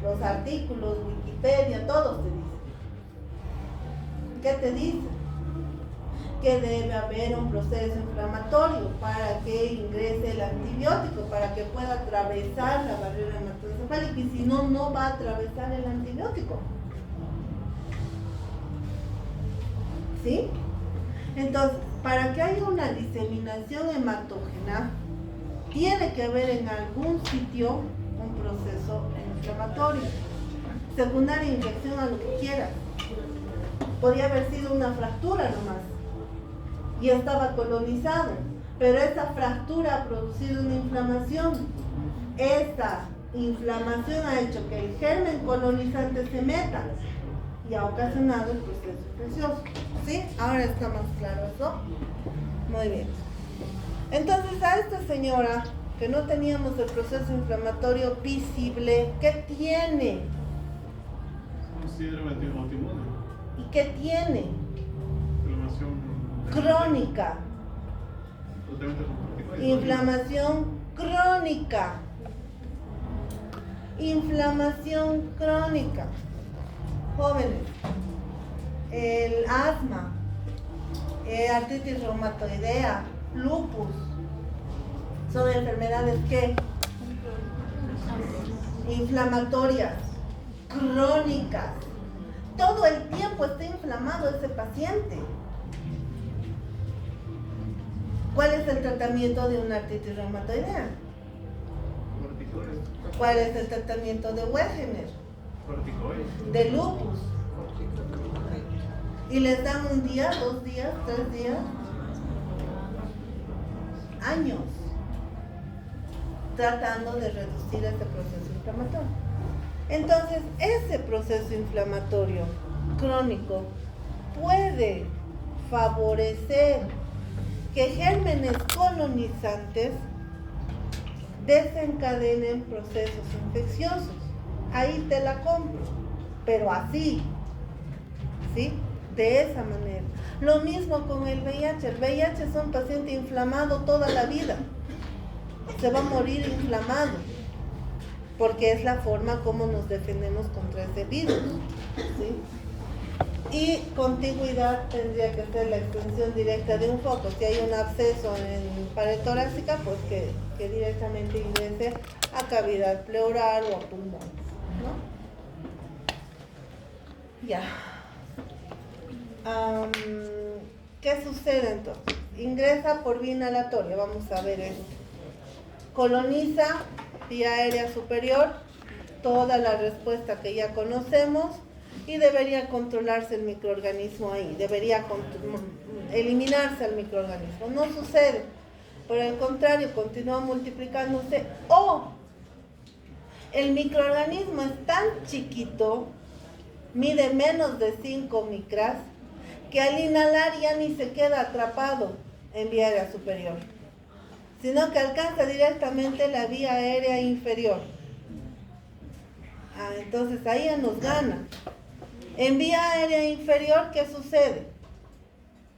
los artículos, Wikipedia, todos te dicen. ¿Qué te dice? Que debe haber un proceso inflamatorio para que ingrese el antibiótico, para que pueda atravesar la barrera hematoencefálica, y si no, no va a atravesar el antibiótico. ¿Sí? Entonces, para que haya una diseminación hematógena, tiene que haber en algún sitio un proceso inflamatorio. Secundaria infección, a lo que quieras. Podría haber sido una fractura nomás y estaba colonizado, pero esa fractura ha producido una inflamación. Esta inflamación ha hecho que el germen colonizante se meta y ha ocasionado el proceso infeccioso. ¿Sí? Ahora está más claro eso. Muy bien. Entonces, a esta señora que no teníamos el proceso inflamatorio visible, ¿qué tiene? considero autoinmune. ¿Y qué tiene? Inflamación Crónica. totalmente con corticoides. Inflamación crónica. Inflamación crónica. Jóvenes, el asma, artritis reumatoidea, lupus, son enfermedades que inflamatorias, crónicas. Todo el tiempo está inflamado ese paciente. ¿Cuál es el tratamiento de una artritis reumatoidea? Corticoides. ¿Cuál es el tratamiento de Wegener? Corticoides. De lupus. Y les dan 1 día, 2 días, 3 días, años, tratando de reducir ese proceso inflamatorio. Entonces, ese proceso inflamatorio crónico puede favorecer que gérmenes colonizantes desencadenen procesos infecciosos. Ahí te la compro, pero así, ¿sí? De esa manera. Lo mismo con el VIH. El VIH es un paciente inflamado toda la vida. Se va a morir inflamado, porque es la forma como nos defendemos contra ese virus, ¿sí? Y contiguidad tendría que ser la extensión directa de un foco. Si hay un absceso en pared torácica, pues que directamente ingrese a cavidad pleural o a pulmón, ¿no? Ya. ¿Qué sucede entonces? Ingresa por vía inhalatoria, vamos a ver esto. Coloniza vía aérea superior, toda la respuesta que ya conocemos, y debería controlarse el microorganismo ahí, debería eliminarse el microorganismo. No sucede, por el contrario, continúa multiplicándose, o el microorganismo es tan chiquito, mide menos de 5 micras, que al inhalar ya ni se queda atrapado en vía aérea superior, sino que alcanza directamente la vía aérea inferior. Entonces ahí ya nos gana. En vía aérea inferior, ¿qué sucede?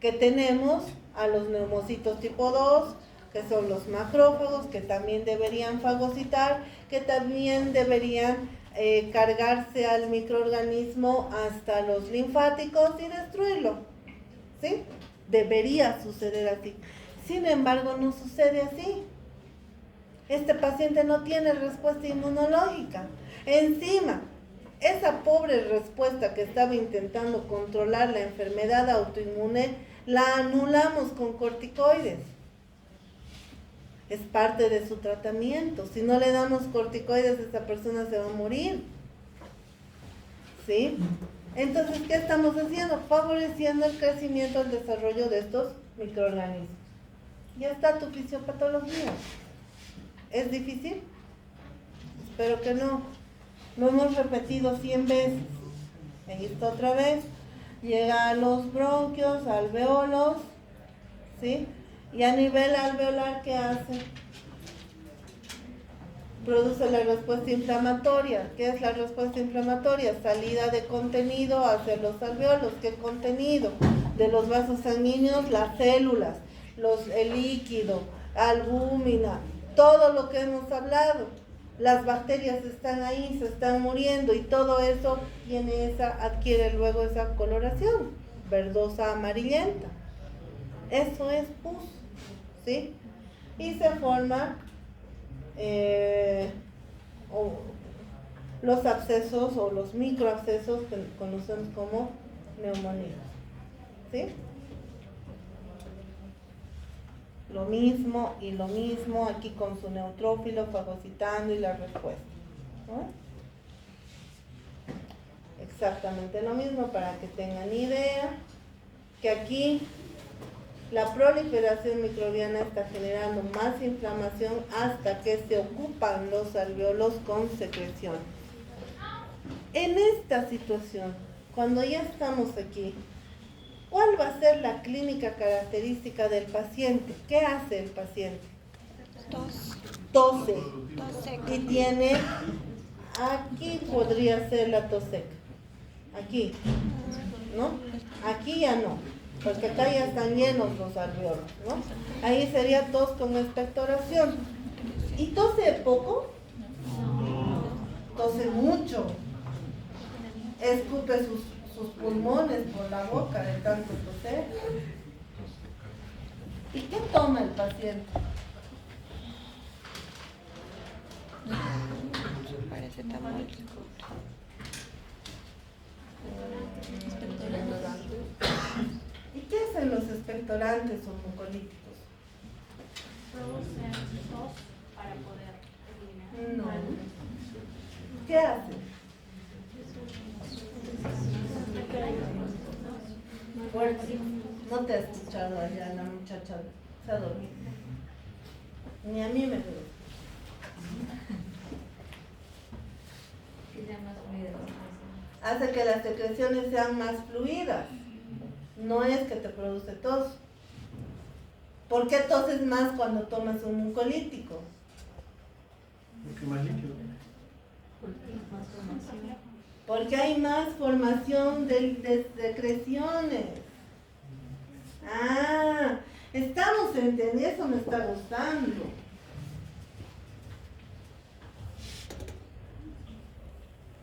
Que tenemos a los neumocitos tipo 2, que son los macrófagos, que también deberían fagocitar, que también deberían cargarse al microorganismo hasta los linfáticos y destruirlo, ¿sí? Debería suceder así. Sin embargo, no sucede así. Este paciente no tiene respuesta inmunológica. Encima, esa pobre respuesta que estaba intentando controlar la enfermedad autoinmune, la anulamos con corticoides. Es parte de su tratamiento. Si no le damos corticoides, esa persona se va a morir, ¿sí? Entonces, ¿qué estamos haciendo? Favoreciendo el crecimiento, el desarrollo de estos microorganismos. Ya está tu fisiopatología. ¿Es difícil? Espero que no. Lo hemos repetido 100 veces. Ahí está otra vez. Llega a los bronquios, alveolos, ¿sí? Y a nivel alveolar, ¿qué hace? Produce la respuesta inflamatoria. ¿Qué es la respuesta inflamatoria? Salida de contenido hacia los alveolos. ¿Qué contenido? De los vasos sanguíneos, las células, el líquido, albúmina, todo lo que hemos hablado. Las bacterias están ahí, se están muriendo, y todo eso adquiere luego esa coloración verdosa amarillenta. Eso es pus, ¿sí? Y se forman los abscesos o los microabscesos que conocemos como neumonías, ¿sí? Lo mismo y lo mismo aquí con su neutrófilo fagocitando y la respuesta, ¿no? Exactamente lo mismo, para que tengan idea que aquí la proliferación microbiana está generando más inflamación hasta que se ocupan los alveolos con secreción. En esta situación, cuando ya estamos aquí, ¿cuál va a ser la clínica característica del paciente? ¿Qué hace el paciente? Tose. Tos seca. Y tiene, aquí podría ser la tos seca. aquí, ¿no? Aquí ya no, porque acá ya están llenos los alveolos, ¿no? Ahí sería tos con expectoración. ¿Y tose poco? Tose mucho. Escupe sus pulmones por la boca de tanto toser. ¿Y qué toma el paciente? Parece tan mal. ¿Y qué hacen los expectorantes o mucolíticos? Producen tos para poder eliminar. No. ¿Qué hacen? Fuerte. No te he escuchado allá, la muchacha se ha dormido. Ni a mí me duele. Hace que las secreciones sean más fluidas. No es que te produce tos. ¿Por qué toses más cuando tomas un mucolítico? Porque más líquido. Porque hay más formación de secreciones. Ah, estamos entendiendo, eso me está gustando.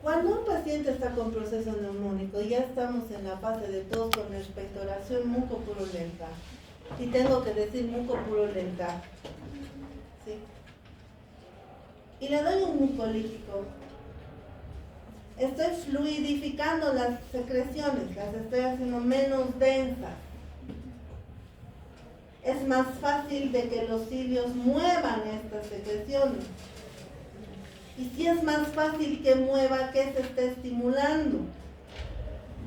Cuando un paciente está con proceso neumónico, ya estamos en la fase de tos con expectoración mucopurulenta. Y tengo que decir mucopurulenta. ¿Sí? Y le doy un mucolítico. Estoy fluidificando las secreciones, las estoy haciendo menos densas. Es más fácil de que los cilios muevan estas secreciones. Y si es más fácil que mueva, ¿qué se está estimulando?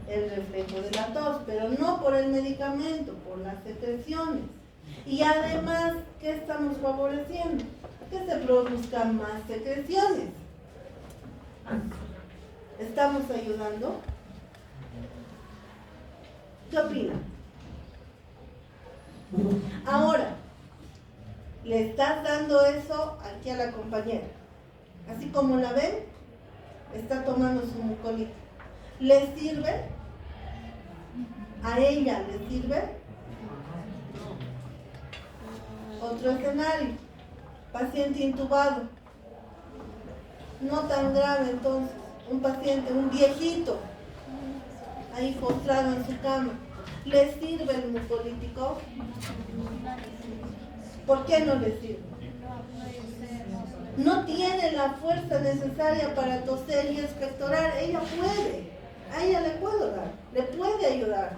El reflejo de la tos, pero no por el medicamento, por las secreciones. Y además, ¿qué estamos favoreciendo? Que se produzcan más secreciones. ¿Estamos ayudando? ¿Qué opinan? Ahora, le estás dando eso aquí a la compañera. Así como la ven, está tomando su mucolítico. ¿Le sirve? ¿A ella le sirve? Otro escenario. Paciente intubado. No tan grave entonces. Un paciente, un viejito, ahí postrado en su cama. ¿Le sirve el mucolítico? ¿Por qué no le sirve? No tiene la fuerza necesaria para toser y expectorar. Ella puede, a ella le puedo dar, le puede ayudar.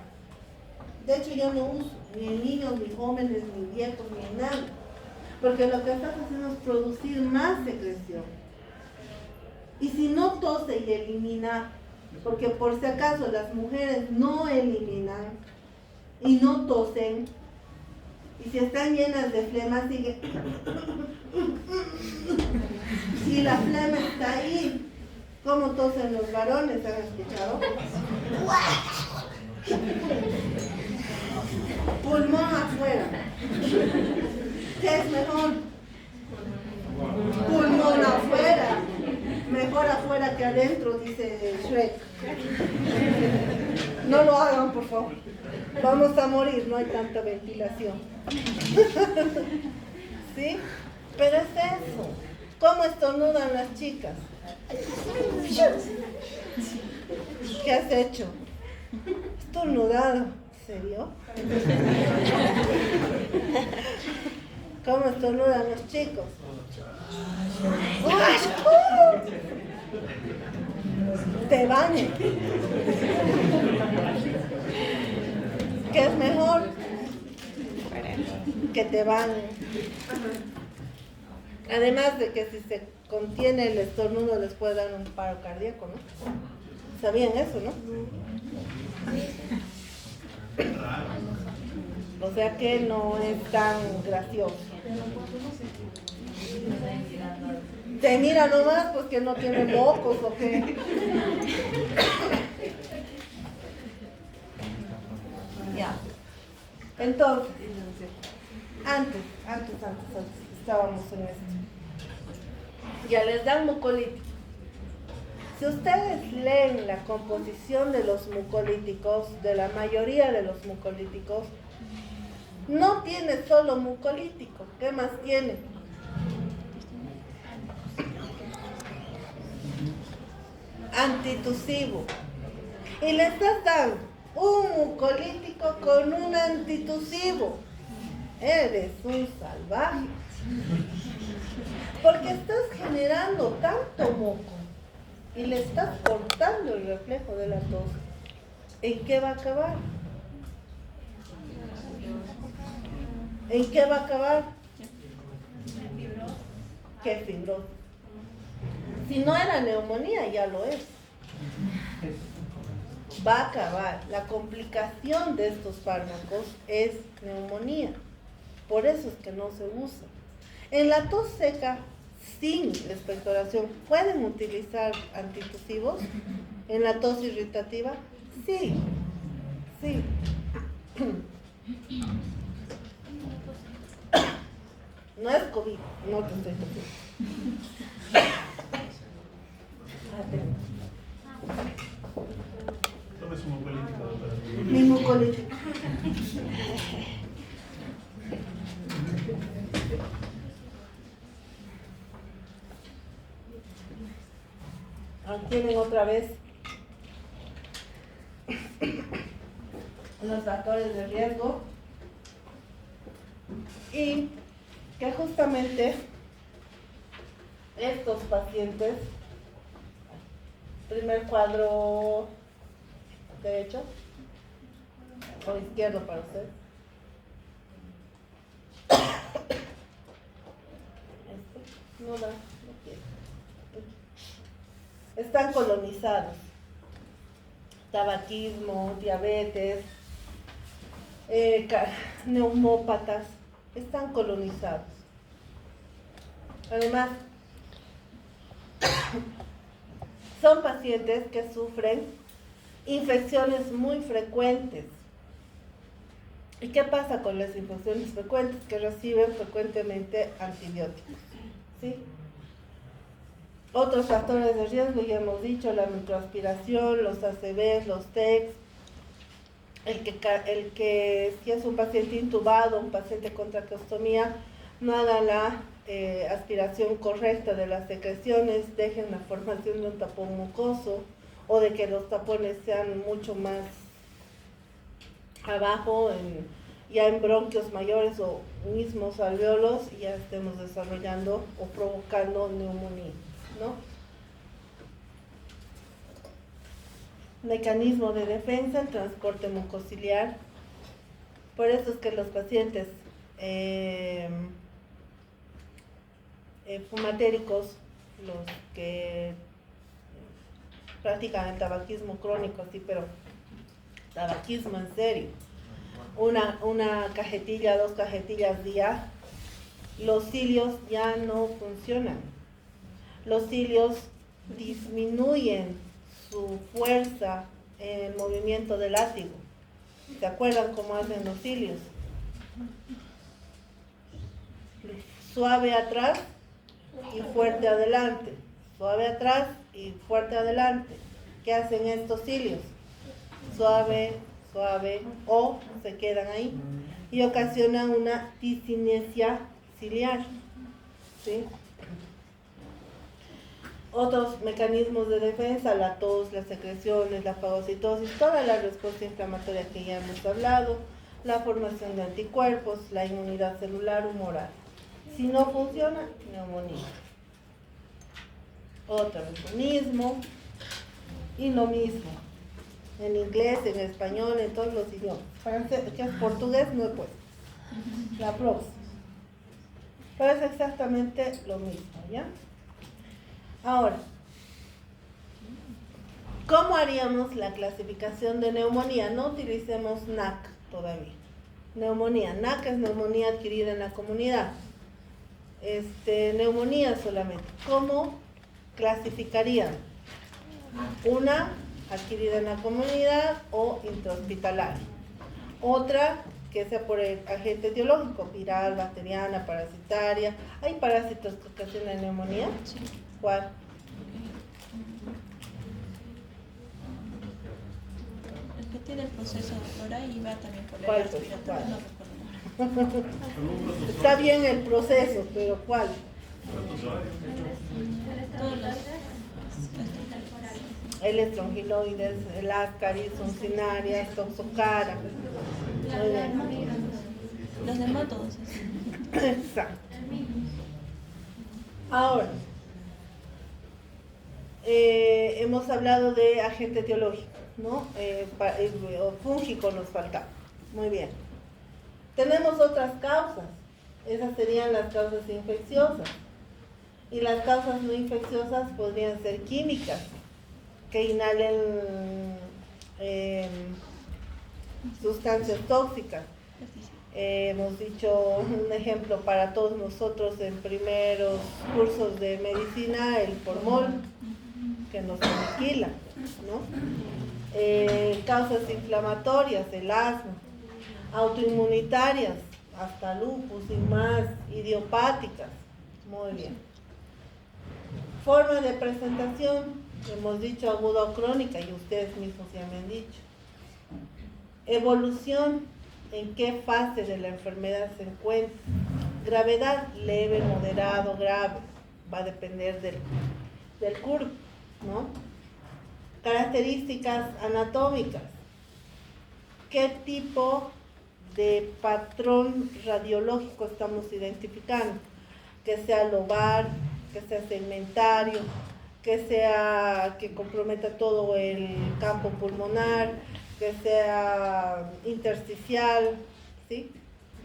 De hecho yo no uso ni en niños, ni jóvenes, ni viejos, ni nada. Porque lo que estás haciendo es producir más secreción. Y si no tose y elimina, porque por si acaso las mujeres no eliminan y no tosen, y si están llenas de flema, sigue. Si la flema está ahí, ¿cómo tosen los varones? ¿Han escuchado? Pulmón afuera. ¿Qué es mejor? Pulmón afuera. Mejor afuera que adentro, dice Shrek. No lo hagan, por favor. Vamos a morir, no hay tanta ventilación. ¿Sí? Pero es eso. ¿Cómo estornudan las chicas? ¿Qué has hecho? Estornudado. ¿Serio? ¿Cómo estornudan los chicos? Te bañan. ¿Qué es mejor? Que te bañen. Además de que si se contiene el estornudo les puede dar un paro cardíaco, ¿no? ¿Sabían eso, no? O sea que no es tan gracioso. Te mira nomás pues que no tiene mocos o qué. Ya. Entonces, antes, estábamos en esto. Ya les dan mucolítico. Si ustedes leen la composición de los mucolíticos, de la mayoría de los mucolíticos, no tiene solo mucolítico. ¿Qué más tiene? Antitusivo. Y le estás dando un mucolítico con un antitusivo. Eres un salvaje. Porque estás generando tanto moco y le estás cortando el reflejo de la tos. ¿En qué va a acabar? ¿En qué va a acabar? ¿Qué fibrosis? Si no era neumonía, ya lo es. Va a acabar. La complicación de estos fármacos es neumonía. Por eso es que no se usa. En la tos seca, sin expectoración, ¿pueden utilizar antitusivos? En la tos irritativa, sí. Sí. No es COVID, no te estoy tosiendo. Tome su mucolítico, doctora. Mi mucolítico. Tienen otra vez los factores de riesgo y que justamente estos pacientes, primer cuadro derecho o izquierdo para usted, no da, no quiere. Están colonizados. Tabaquismo, diabetes, neumópatas, están colonizados. Además, son pacientes que sufren infecciones muy frecuentes. ¿Y qué pasa con las infecciones frecuentes? Que reciben frecuentemente antibióticos, ¿sí? Otros factores de riesgo, ya hemos dicho, la microaspiración, los ACVs, los TECs, el que si es un paciente intubado, un paciente con traqueostomía, no haga la aspiración correcta de las secreciones, dejen la formación de un tapón mucoso o de que los tapones sean mucho más abajo, ya en bronquios mayores o mismos alveolos, y ya estemos desarrollando o provocando neumonía, ¿no? Mecanismo de defensa, el transporte mucociliar. Por eso es que los pacientes fumatéricos, los que practican el tabaquismo crónico, sí, pero tabaquismo en serio, una cajetilla, 2 cajetillas día, los cilios ya no funcionan. Los cilios disminuyen su fuerza en el movimiento del látigo. ¿Se acuerdan cómo hacen los cilios? Suave atrás y fuerte adelante. Suave atrás y fuerte adelante. ¿Qué hacen estos cilios? Suave, suave, o se quedan ahí y ocasionan una discinesia ciliar, ¿sí? Otros mecanismos de defensa, la tos, las secreciones, la fagocitosis, toda la respuesta inflamatoria que ya hemos hablado, la formación de anticuerpos, la inmunidad celular humoral. Si no funciona, neumonía. Otro mecanismo, y lo mismo, en inglés, en español, en todos los idiomas. Francés, que es portugués, no he puesto. La próxima. Pero es exactamente lo mismo, ¿ya? Ahora, ¿cómo haríamos la clasificación de neumonía? No utilicemos NAC todavía. Neumonía. NAC es neumonía adquirida en la comunidad. Neumonía solamente. ¿Cómo clasificarían? Una adquirida en la comunidad o intrahospitalaria. Otra que sea por el agente etiológico, viral, bacteriana, parasitaria. ¿Hay parásitos que ocasionan neumonía? Sí. ¿Cuál? Tiene el proceso, doctora, y va también por ¿Cuál el respiratorio, proceso? no recuerdo ahora. Con un protozoario. Está bien el proceso, pero ¿cuál? Protozoario. Todos los... El estrongiloides, el ascaris, uncinarias, toxocara. Muy bien. Los nematodos. Exacto. Ahora, hemos hablado de agente etiológico, ¿no? O fúngico nos falta. Muy bien. Tenemos otras causas. Esas serían las causas infecciosas. Y las causas no infecciosas podrían ser químicas, que inhalen sustancias tóxicas. Hemos dicho un ejemplo para todos nosotros en primeros cursos de medicina, el formol, que nos aniquila, ¿no? Causas inflamatorias, el asma, autoinmunitarias, hasta lupus y más, idiopáticas. Muy bien. Forma de presentación, hemos dicho aguda o crónica, y ustedes mismos ya me han dicho. Evolución, ¿en qué fase de la enfermedad se encuentra? Gravedad, leve, moderado, grave, va a depender del curvo, ¿no? Características anatómicas, ¿qué tipo de patrón radiológico estamos identificando? Que sea lobar, que sea segmentario, que comprometa todo el campo pulmonar, que sea intersticial, ¿sí?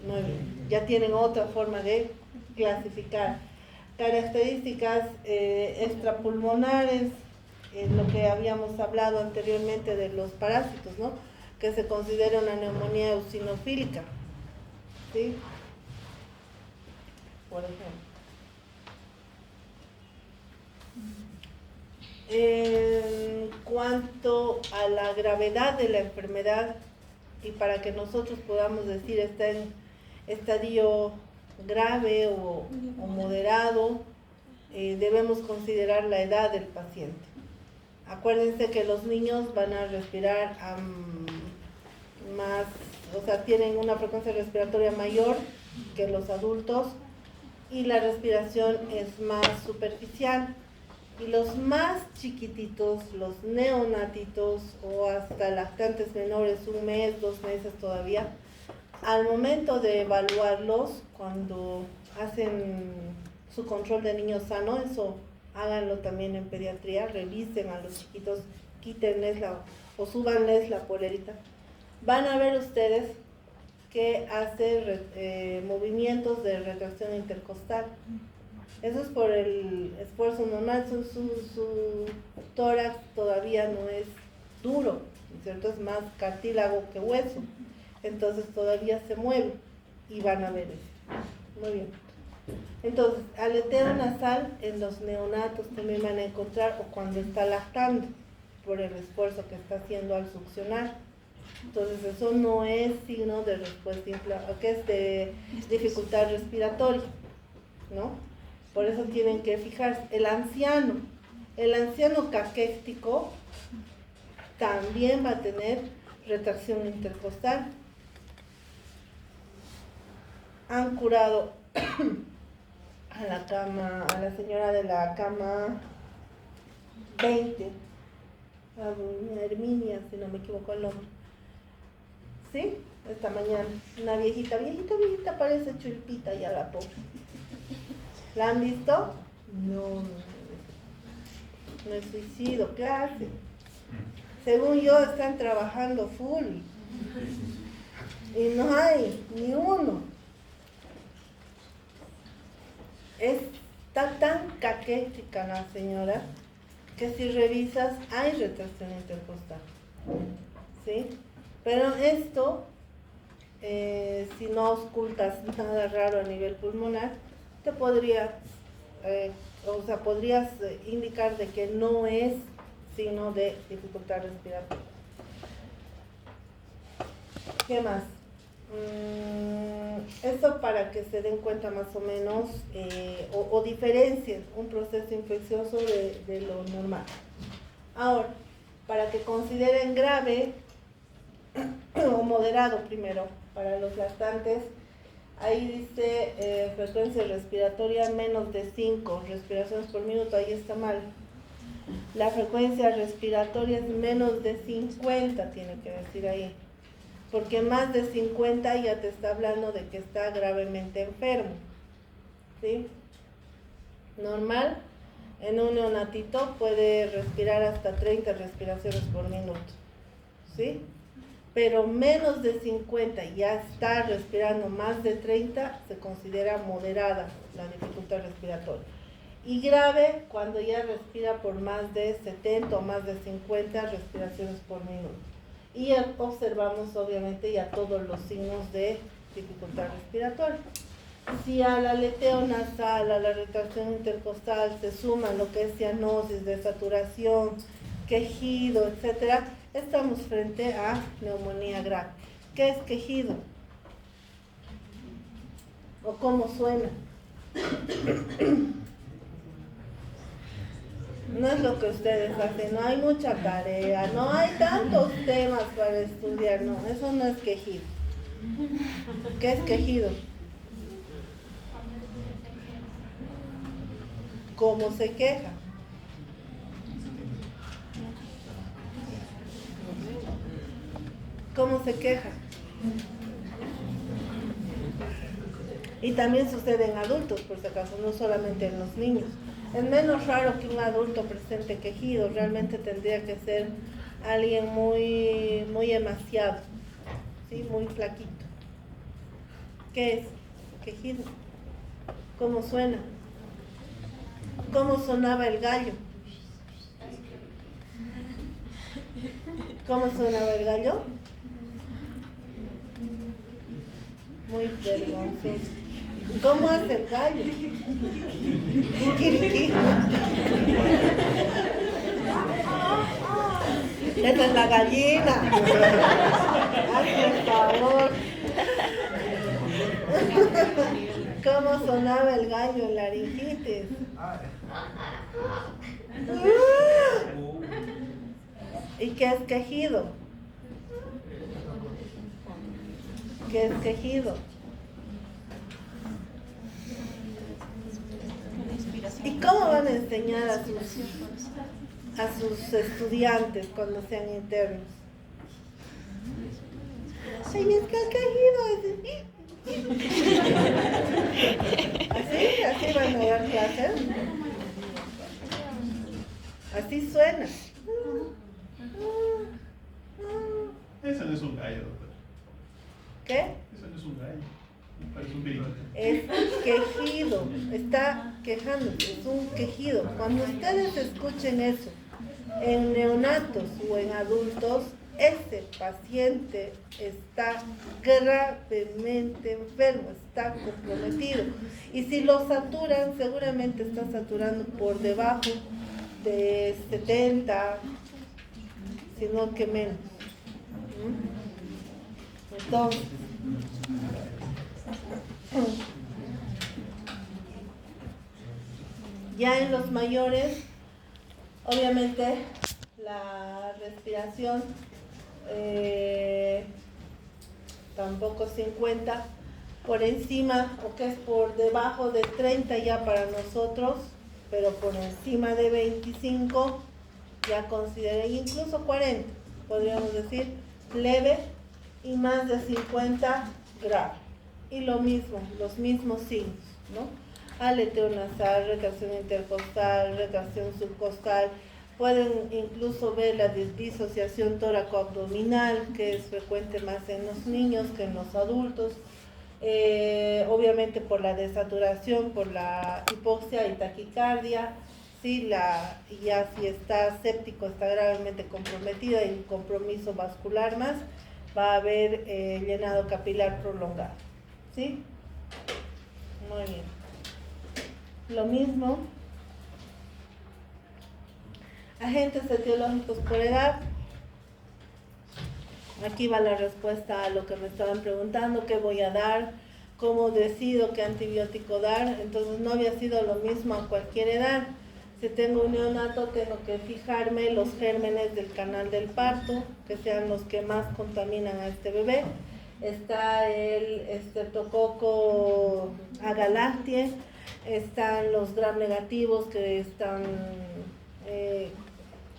Muy bien. Ya tienen otra forma de clasificar. Características extrapulmonares, lo que habíamos hablado anteriormente de los parásitos, ¿no? Que se considera una neumonía eosinofílica, ¿sí? Por ejemplo. En cuanto a la gravedad de la enfermedad, y para que nosotros podamos decir está en estadio grave o moderado, debemos considerar la edad del paciente. Acuérdense que los niños van a respirar más, o sea, tienen una frecuencia respiratoria mayor que los adultos y la respiración es más superficial. Y los más chiquititos, los neonatitos o hasta lactantes menores, 1 mes, 2 meses todavía, al momento de evaluarlos, cuando hacen su control de niño sano, eso háganlo también en pediatría, revisen a los chiquitos, quítenles o súbanles la polerita. Van a ver ustedes que hace movimientos de retracción intercostal. Eso es por el esfuerzo normal, su tórax todavía no es duro, ¿cierto? Es más cartílago que hueso, entonces todavía se mueve y van a ver eso. Muy bien. Entonces, aleteo nasal en los neonatos también van a encontrar, o cuando está lactando, por el esfuerzo que está haciendo al succionar. Entonces, eso no es signo de respuesta que es de dificultad respiratoria, ¿no? Por eso tienen que fijarse. El anciano caquético también va a tener retracción intercostal. Han curado a la señora de la cama 20, a doña Herminia, si no me equivoco el nombre. ¿Sí? Esta mañana, una viejita, parece chulpita ya la pobre. ¿La han visto? No es suicidio, ¿qué hace? Según yo están trabajando full y no hay ni uno. Está tan caquética la señora que si revisas hay retracción intercostal, ¿sí? Pero esto, si no auscultas nada raro a nivel pulmonar, te podrías indicar de que no es signo de dificultad respiratoria. ¿Qué más? Esto para que se den cuenta más o menos o diferencien un proceso infeccioso de lo normal. Ahora, para que consideren grave o moderado primero, para los lactantes. Ahí dice frecuencia respiratoria menos de 5 respiraciones por minuto, ahí está mal. La frecuencia respiratoria es menos de 50, tiene que decir ahí. Porque más de 50 ya te está hablando de que está gravemente enfermo. ¿Sí? Normal, en un neonatito puede respirar hasta 30 respiraciones por minuto. ¿Sí? Pero menos de 50, ya está respirando más de 30, se considera moderada la dificultad respiratoria. Y grave cuando ya respira por más de 70 o más de 50 respiraciones por minuto. Y observamos obviamente ya todos los signos de dificultad respiratoria. Si al aleteo nasal, a la retracción intercostal se suman lo que es cianosis, desaturación, quejido, etcétera, estamos frente a neumonía grave. ¿Qué es quejido? ¿O cómo suena? No es lo que ustedes hacen, no hay mucha tarea, no hay tantos temas para estudiar, no, eso no es quejido. ¿Qué es quejido? ¿Cómo se queja? ¿Cómo se queja? Y también sucede en adultos, por si acaso, no solamente en los niños. Es menos raro que un adulto presente quejido, realmente tendría que ser alguien muy emaciado, ¿sí? Muy flaquito. ¿Qué es? Quejido. ¿Cómo suena? ¿Cómo sonaba el gallo? ¿Cómo sonaba el gallo? Muy vergonzoso. ¿Cómo hace el gallo? Kikiriki. Esa es la gallina. Hazme el favor. ¿Cómo sonaba el gallo en laringitis? ¿Y qué es quejido? ¿Qué es quejido? ¿Y cómo van a enseñar a sus estudiantes cuando sean internos? Ay, es que el quejido es... ¿Así van a dar clases? Así suena. Eso no es un gallo, doctor. ¿Qué? Eso no es un gallo. Parece un grito. Es quejido, está quejándose, es un quejido. Cuando ustedes escuchen eso en neonatos o en adultos, ese paciente está gravemente enfermo, está comprometido. Y si lo saturan, seguramente está saturando por debajo de 70, sino que menos. Entonces, ya en los mayores, obviamente la respiración tampoco 50, por encima o que es por debajo de 30 ya para nosotros, pero por encima de 25 ya consideren, incluso 40, podríamos decir, leve, y más de 50 grave. Y lo mismo, los mismos signos, ¿no? Aleteo nasal, retracción intercostal, retracción subcostal. Pueden incluso ver la disociación tóraco-abdominal, que es frecuente más en los niños que en los adultos. Obviamente por la desaturación, por la hipoxia y taquicardia. ¿Sí? Ya si está séptico, está gravemente comprometida y compromiso vascular más, va a haber llenado capilar prolongado. ¿Sí? Muy bien. Lo mismo. Agentes etiológicos por edad. Aquí va la respuesta a lo que me estaban preguntando, qué voy a dar, cómo decido qué antibiótico dar. Entonces no había sido lo mismo a cualquier edad. Si tengo un neonato, tengo que fijarme los gérmenes del canal del parto, que sean los que más contaminan a este bebé. Está el Streptococcus agalactiae, están los gram negativos que están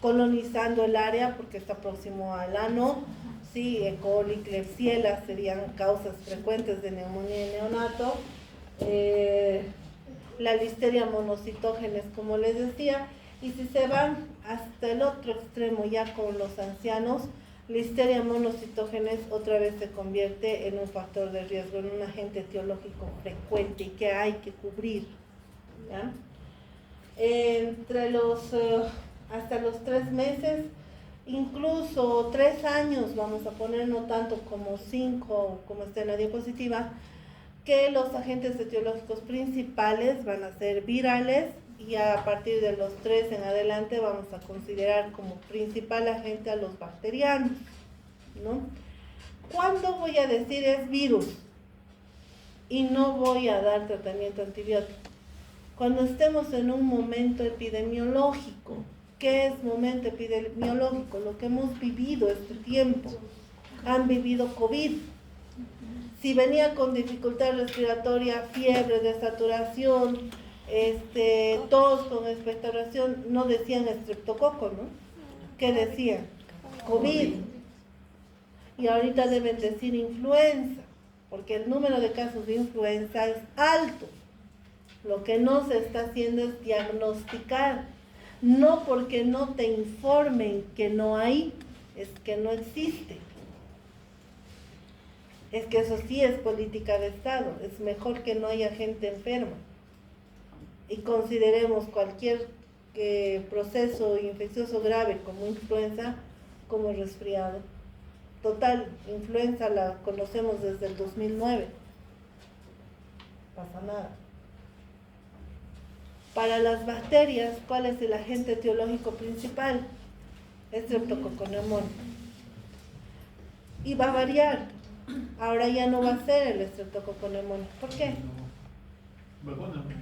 colonizando el área porque está próximo al ano. Sí, E. coli, Klebsiella serían causas frecuentes de neumonía en neonato. La listeria monocitógenes, como les decía, y si se van hasta el otro extremo ya con los ancianos, listeria monocitógenes otra vez se convierte en un factor de riesgo, en un agente etiológico frecuente y que hay que cubrir, ¿ya? Entre hasta los 3 meses, incluso 3 años, vamos a poner, no tanto como 5, como está en la diapositiva, que los agentes etiológicos principales van a ser virales y a partir de los 3 en adelante vamos a considerar como principal agente a los bacterianos, ¿no? ¿Cuándo voy a decir es virus y no voy a dar tratamiento antibiótico? Cuando estemos en un momento epidemiológico. ¿Qué es momento epidemiológico? Lo que hemos vivido este tiempo. Han vivido COVID. Si venía con dificultad respiratoria, fiebre, desaturación, tos con expectoración, no decían estreptococo, ¿no? ¿Qué decían? COVID. Y ahorita deben decir influenza, porque el número de casos de influenza es alto. Lo que no se está haciendo es diagnosticar, no porque no te informen que no hay, es que no existe. Es que eso sí es política de Estado, es mejor que no haya gente enferma. Y consideremos cualquier proceso infeccioso grave como influenza, como resfriado. Total, influenza la conocemos desde el 2009. Pasa nada. Para las bacterias, ¿cuál es el agente etiológico principal? Streptococcus pneumoniae. Y va a variar. Ahora ya no va a ser el Streptococcus pneumoniae. ¿Por qué? Vacuna.